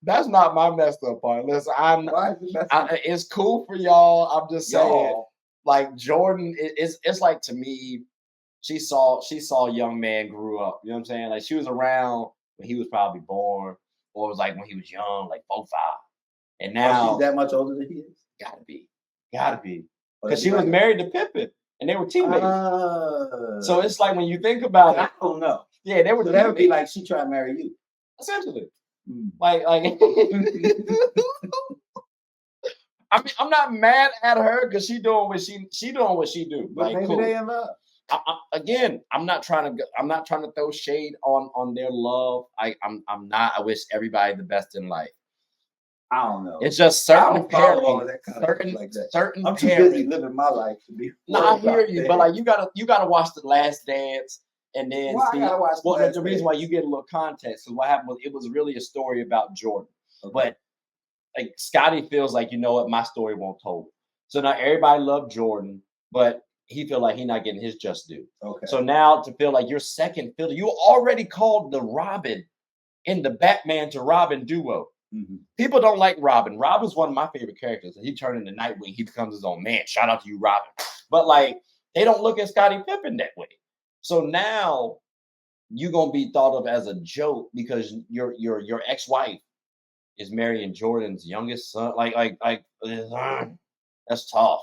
That's not my messed up part. Listen, why is it messed up? It's cool for y'all. I'm just saying. like Jordan, it's like to me, she saw a young man grew up. You know what I'm saying? Like she was around when he was probably born, or it was like when he was young, like 4, 5. And Oh, she's now that much older than he is? gotta be, Oh, because that'd she be was like married to Pippen, and they were teammates. So it's like when you think about I it, don't know. yeah, they were So that would be teammates, like she tried to marry you. essentially. Hmm. Like I mean, I'm not mad at her because she doing what she do. But Like, maybe cool. they in love. Again, I'm not trying to throw shade on their love. I'm not. I wish everybody the best in life. I don't know. It's just I certain don't follow all of pairings, that kind of stuff like that. certain I'm too busy pairings. living my life to be. No, I worried hear about you, that. but like you gotta watch The Last Dance and then Why I see. gotta watch The Well, Last the reason why Dance? you get a little context is what happened was it was really a story about Jordan, Okay. but like Scottie feels like, you know what, my story won't told. So now everybody loved Jordan, but he feel like he not getting his just due. Okay. So now to feel like you're second fiddle, you already called the Robin in the Batman to Robin duo. Mhm. People don't like Robin. Robin's one of my favorite characters. He turned into Nightwing. He becomes his own man. Shout out to you, Robin. But like, they don't look at Scottie Pippen that way. So now you're gonna be thought of as a joke because your ex-wife is marrying Jordan's youngest son. That's tough.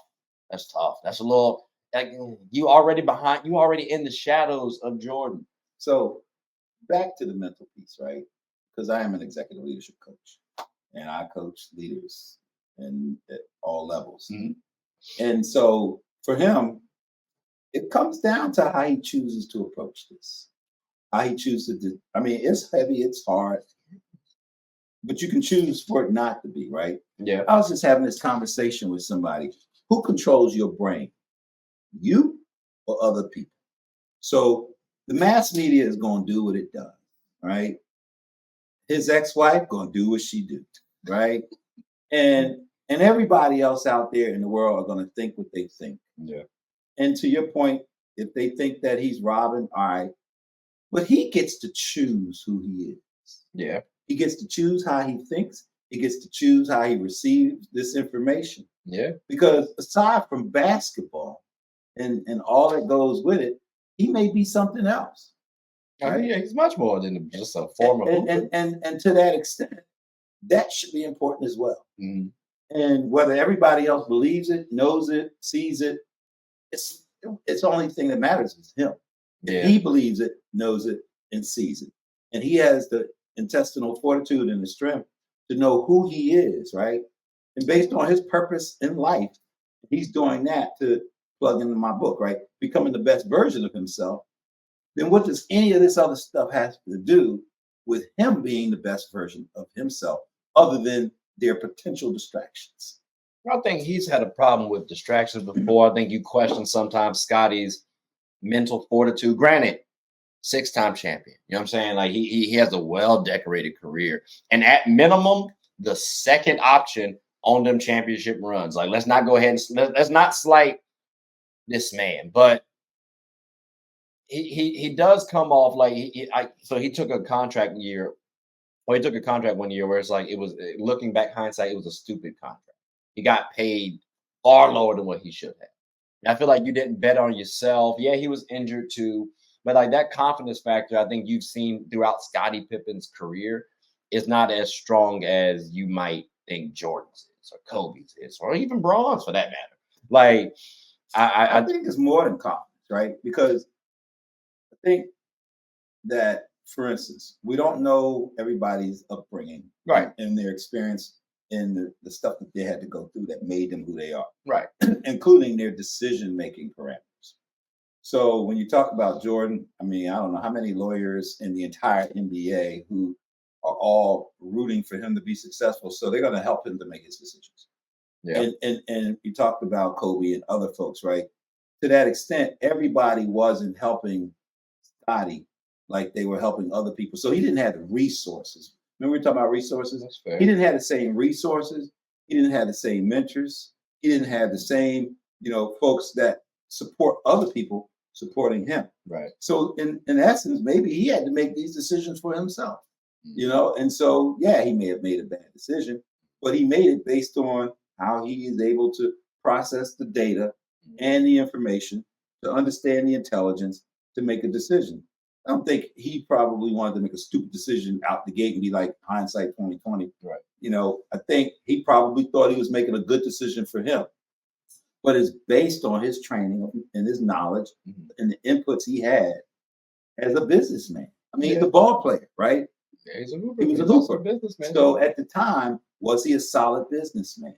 That's tough. That's a little like you already behind. You already in the shadows of Jordan. So back to the mental piece, right? Because I am an executive leadership coach, and I coach leaders and at all levels. Mhm. And so for him, it comes down to how he chooses to approach this. How he chooses to. I mean, it's heavy, it's hard, but you can choose for it not to be, right? Yeah. I was just having this conversation with somebody. Who controls your brain? You or other people? So the mass media is going to do what it does, right? His ex-wife going to do what she do, right? And everybody else out there in the world are going to think what they think. Yeah. And to your point, if they think that he's Robin, all right, but he gets to choose who he is. Yeah. He gets to choose how he thinks. He gets to choose how he receives this information. Yeah. Because aside from basketball and all that goes with it, he may be something else. I mean, yeah, he's much more than just a former hooper. And to that extent, that should be important as well. Mhm. And whether everybody else believes it, knows it, sees it, it's the only thing that matters is him. Yeah. He believes it, knows it, and sees it. And he has the intestinal fortitude and the strength to know who he is, right? And based on his purpose in life, he's doing that to plug into my book, right? Becoming the best version of himself. Then what does any of this other stuff have to do with him being the best version of himself, other than their potential distractions? I think he's had a problem with distractions before. I think you question sometimes Scottie's mental fortitude. Granted, 6-time champion. You know what I'm saying? Like he has a well-decorated career. And at minimum, the second option on them championship runs. Like, let's not go ahead and let's not slight this man, but he does come off like so he took a contract year, or he took a contract one year where it's like it was looking back hindsight, it was a stupid contract. He got paid far lower than what he should have. And I feel like you didn't bet on yourself. Yeah, he was injured too, but like that confidence factor, I think you've seen throughout Scottie Pippen's career is not as strong as you might think Jordan's is or Kobe's is, or even Braun's for that matter. Like I think it's more than confidence, right? Because I think that, for instance, we don't know everybody's upbringing, right, and their experience and the stuff that they had to go through that made them who they are, right, including their decision-making parameters. So when you talk about Jordan, I mean, I don't know how many lawyers in the entire NBA who are all rooting for him to be successful. So they're going to help him to make his decisions. yeah, And you talked about Kobe and other folks, right? To that extent, everybody wasn't helping Scottie like they were helping other people. So he didn't have the resources. Remember we were talking about resources? that's fair. He didn't have the same resources. He didn't have the same mentors. He didn't have the same, folks that support other people supporting him. Right. So in essence, maybe he had to make these decisions for himself, Mhm. And so, yeah, he may have made a bad decision, but he made it based on how he is able to process the data and the information to understand the intelligence to make a decision. I don't think he probably wanted to make a stupid decision out the gate and be like hindsight 2020. Right. You know, I think he probably thought he was making a good decision for him, but it's based on his training and his knowledge and the inputs he had as a businessman. I mean, he's a ball player, right? Yeah, he's a hooper. He was also a businessman. So at the time, was he a solid businessman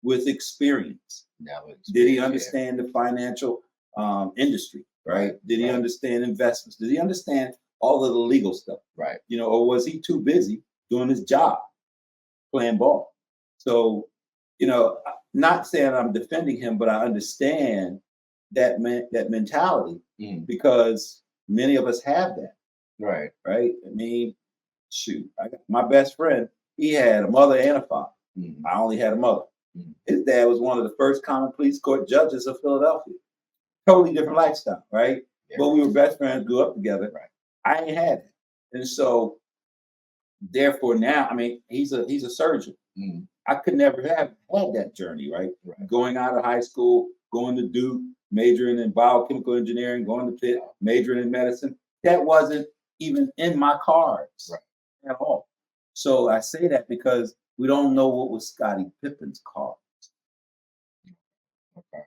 with experience? Did he understand the financial industry? Right? Did he understand investments? Did he understand all of the legal stuff? Right. You know, or was he too busy doing his job, playing ball? So, you know, not saying I'm defending him, but I understand that mentality because many of us have that. Right. Right. I mean, shoot, my best friend, he had a mother and a father. I only had a mother. His dad was one of the first common pleas court judges of Philadelphia. Totally different lifestyle, right? Yeah. But we were best friends, grew up together. Right. I ain't had it. And so therefore now, I mean, he's a surgeon. I could never have had that journey, right? Going out of high school, going to Duke, majoring in biochemical engineering, going to Pitt, majoring in medicine. That wasn't even in my cards at all. So I say that because we don't know what was Scottie Pippen's cards. Okay.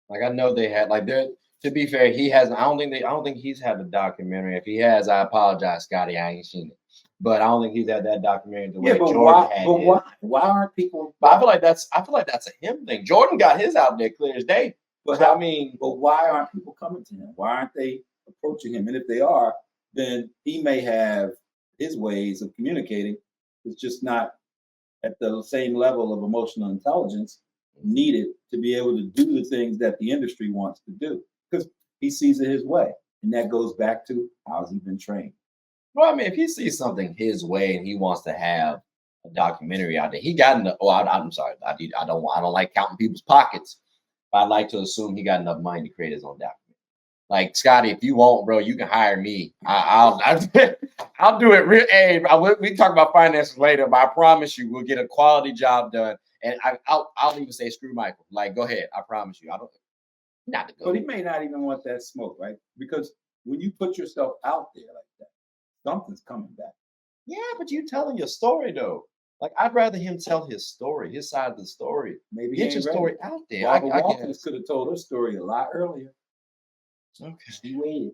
Like I know they had to be fair, he hasn't. I don't think he's had the documentary. If he has, I apologize, Scotty. I ain't seen it. But I don't think he's had that documentary the way Jordan had it. Why? Why aren't people? But I feel like that's a him thing. Jordan got his out there clear as day. But so, but why aren't people coming to him? Why aren't they approaching him? And if they are, then he may have his ways of communicating. It's just not at the same level of emotional intelligence needed to be able to do the things that the industry wants to do because he sees it his way. And that goes back to how's he been trained. Well, I mean, if he sees something his way and he wants to have a documentary out there, he got enough. Oh, I'm sorry. I don't like counting people's pockets. But I'd like to assume he got enough money to create his own documentary. Like Scotty, if you want, bro, you can hire me. I'll do it. Hey, we talk about finances later, but I promise you, we'll get a quality job done. And I'll even say, screw Michael. Like, go ahead. I promise you. I don't. Not to go. But he may not even want that smoke, right? Because when you put yourself out there like that, something's coming back. Yeah, but you telling your story though. Like I'd rather him tell his story, his side of the story. Maybe get your story out there. Barbara Walters could have told her story a lot earlier. Okay. She waited.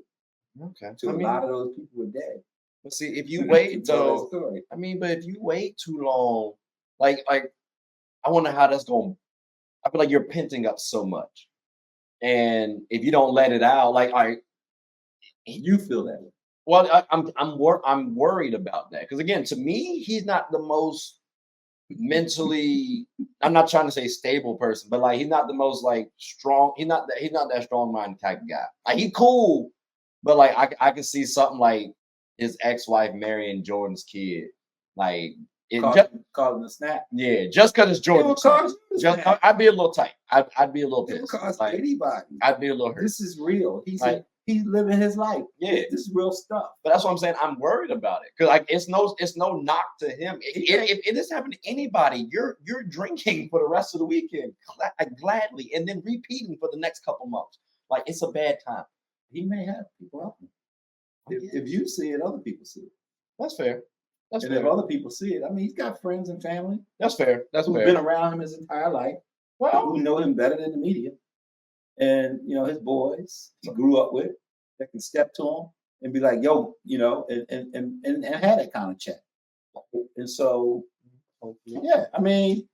Okay. A lot of those people were dead. But see, if you wait though, I mean, but if you wait too long, like I wonder how that's going. I feel like you're penting up so much, and if you don't let it out, you feel that way. Well, I'm worried about that because again, to me, he's not the most mentally. I'm not trying to say stable person, but like he's not the most like strong. He's not that strong-minded type of guy. Like he cool, but like I can see something like his ex-wife marrying Jordan's kid, like. Calling the snap. Yeah, just because it's Jordan. I'd be a little tight. I'd be a little pissed. It would cost anybody. I'd be a little hurt. This is real. He's living his life. Yeah, this is real stuff. But that's what I'm saying. I'm worried about it because like it's no knock to him. If this happened to anybody, you're drinking for the rest of the weekend gladly, and then repeating for the next couple months. Like it's a bad time. He may have people help him. If you see it, other people see it. That's fair. And if other people see it, I mean, he's got friends and family. That's fair. Who've been around him his entire life. Well, who know him better than the media. And, you know, his boys he grew up with that can step to him and be like, yo, you know, and have that kind of chat. And so, yeah, I mean,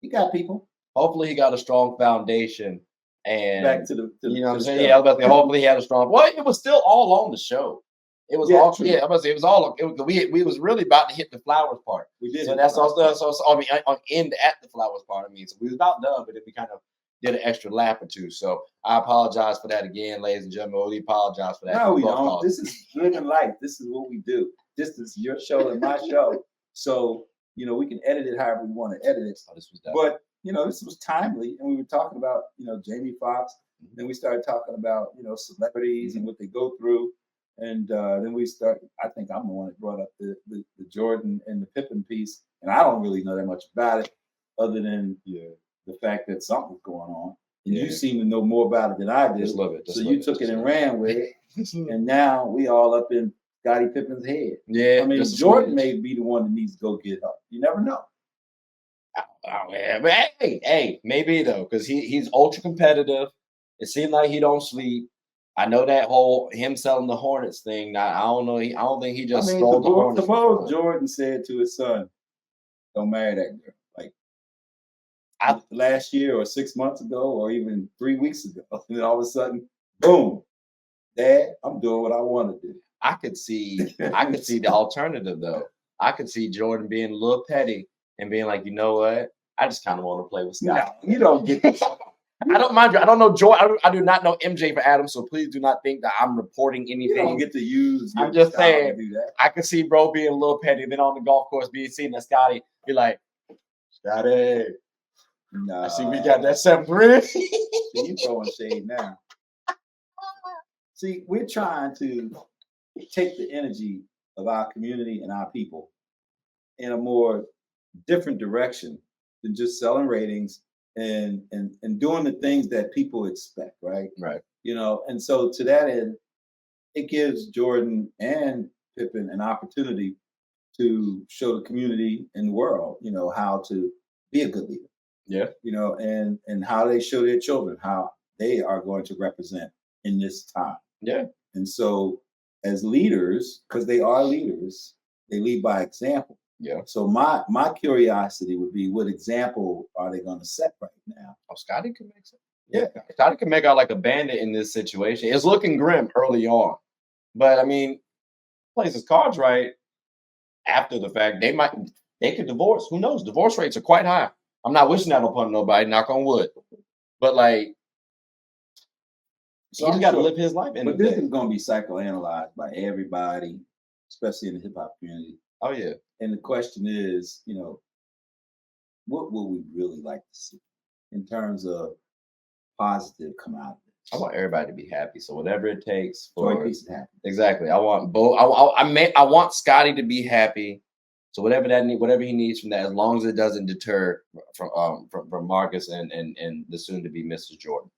he got people. Hopefully he got a strong foundation. And back to the you know what I'm saying? Yeah, I was about to say, hopefully he had a strong. Well, it was still all on the show. It was all. True. Yeah, I was. It was all. We was really about to hit the flowers part. We did. So that's also. So I mean, on end at the flowers part. I mean, so we was about done, but then we kind of did an extra lap or two. So I apologize for that again, ladies and gentlemen. We apologize for that. No, we don't. This is living life. This is what we do. This is your show and my show. So you know we can edit it however we want to edit it. Oh, this was done. But you know this was timely, and we were talking about Jamie Foxx. Then we started talking about celebrities and what they go through. And then we start. I think I'm the one that brought up the Jordan and the Pippen piece, and I don't really know that much about it, other than the fact that something's going on. And you seem to know more about it than I do. Just love it. So you took it and ran with it. And now we all up in Scottie Pippen's head. Yeah. I mean, Jordan may be the one that needs to go get up. You never know. But hey, maybe though, because he's ultra competitive. It seemed like he don't sleep. I know that whole him selling the Hornets thing. I don't know. I don't think he just stole the Hornets. Suppose Jordan said to his son, "Don't marry that girl." Like last year, or 6 months ago, or even 3 weeks ago, and then all of a sudden, boom, Dad, I'm doing what I want to do. I could see the alternative though. I could see Jordan being a little petty and being like, you know what? I just kind of want to play with Scott. No, you don't get this. I don't mind you. I don't know Jordan. I do not know MJ for Adam, so please do not think that I'm reporting anything. You don't get to use. I'm just saying. Do that. I could see bro being a little petty, then on the golf course being seen that Scotty be like, Scotty. Nah. I see we got that 7-3. You throwing shade now. See, we're trying to take the energy of our community and our people in a more different direction than just selling ratings and doing the things that people expect, right? Right. You know, and so to that end, it gives Jordan and Pippen an opportunity to show the community and the world, you know, how to be a good leader. Yeah. You know, and how they show their children how they are going to represent in this time. Yeah. And so as leaders, because they are leaders, they lead by example. Yeah. So my curiosity would be, what example are they going to set right now? Oh, Scotty can make sense. Yeah. Scotty can make out like a bandit in this situation. It's looking grim early on. But I mean, plays his cards right after the fact. They could divorce. Who knows? Divorce rates are quite high. I'm not wishing that upon nobody, knock on wood. But like, so he's got to live his life. But this is going to be psychoanalyzed by everybody, especially in the hip hop community. Oh yeah. And the question is, you know, what would we really like to see in terms of positive come out of this? I want everybody to be happy. So whatever it takes for Joy, peace, and happiness. Exactly. I want both. I want Scotty to be happy. So whatever he needs from that, as long as it doesn't deter from Marcus and the soon to be Mrs. Jordan.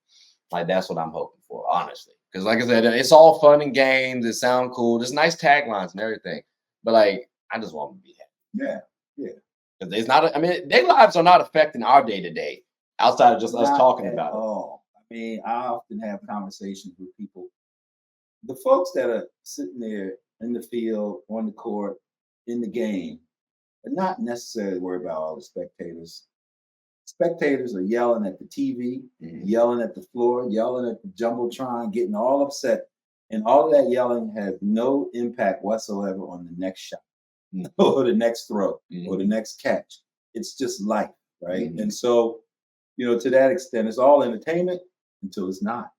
Like that's what I'm hoping for, honestly. Because like I said, it's all fun and games. It sounds cool. There's nice taglines and everything. But like, I just want them to be happy. Yeah. Because it's not. I mean, their lives are not affecting our day to day outside of just us talking about it. Oh, I mean, I often have conversations with people. The folks that are sitting there in the field, on the court, in the game, are not necessarily worried about all the spectators. Spectators are yelling at the TV, yelling at the floor, yelling at the jumbotron, getting all upset. And all of that yelling has no impact whatsoever on the next shot, or the next throw, or the next catch. It's just life, right? And so, you know, to that extent, it's all entertainment until it's not.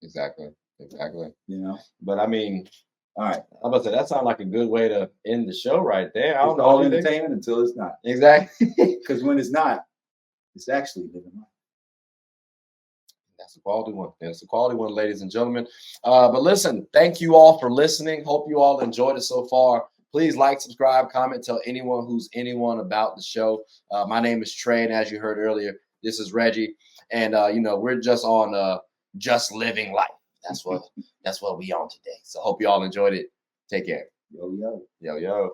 Exactly. You know? But I mean, all right. I'm about to say, that sounds like a good way to end the show right there. I don't know. All entertainment until it's not. Exactly. Because when it's not, it's actually living life. That's a quality one. That's a quality one, ladies and gentlemen. But listen, thank you all for listening. Hope you all enjoyed it so far. Please like, subscribe, comment, tell anyone who's anyone about the show. My name is Tré, and as you heard earlier, this is Reggie. And you know, we're just on just living life. That's what we on today. So hope you all enjoyed it. Take care. Yo. Yo.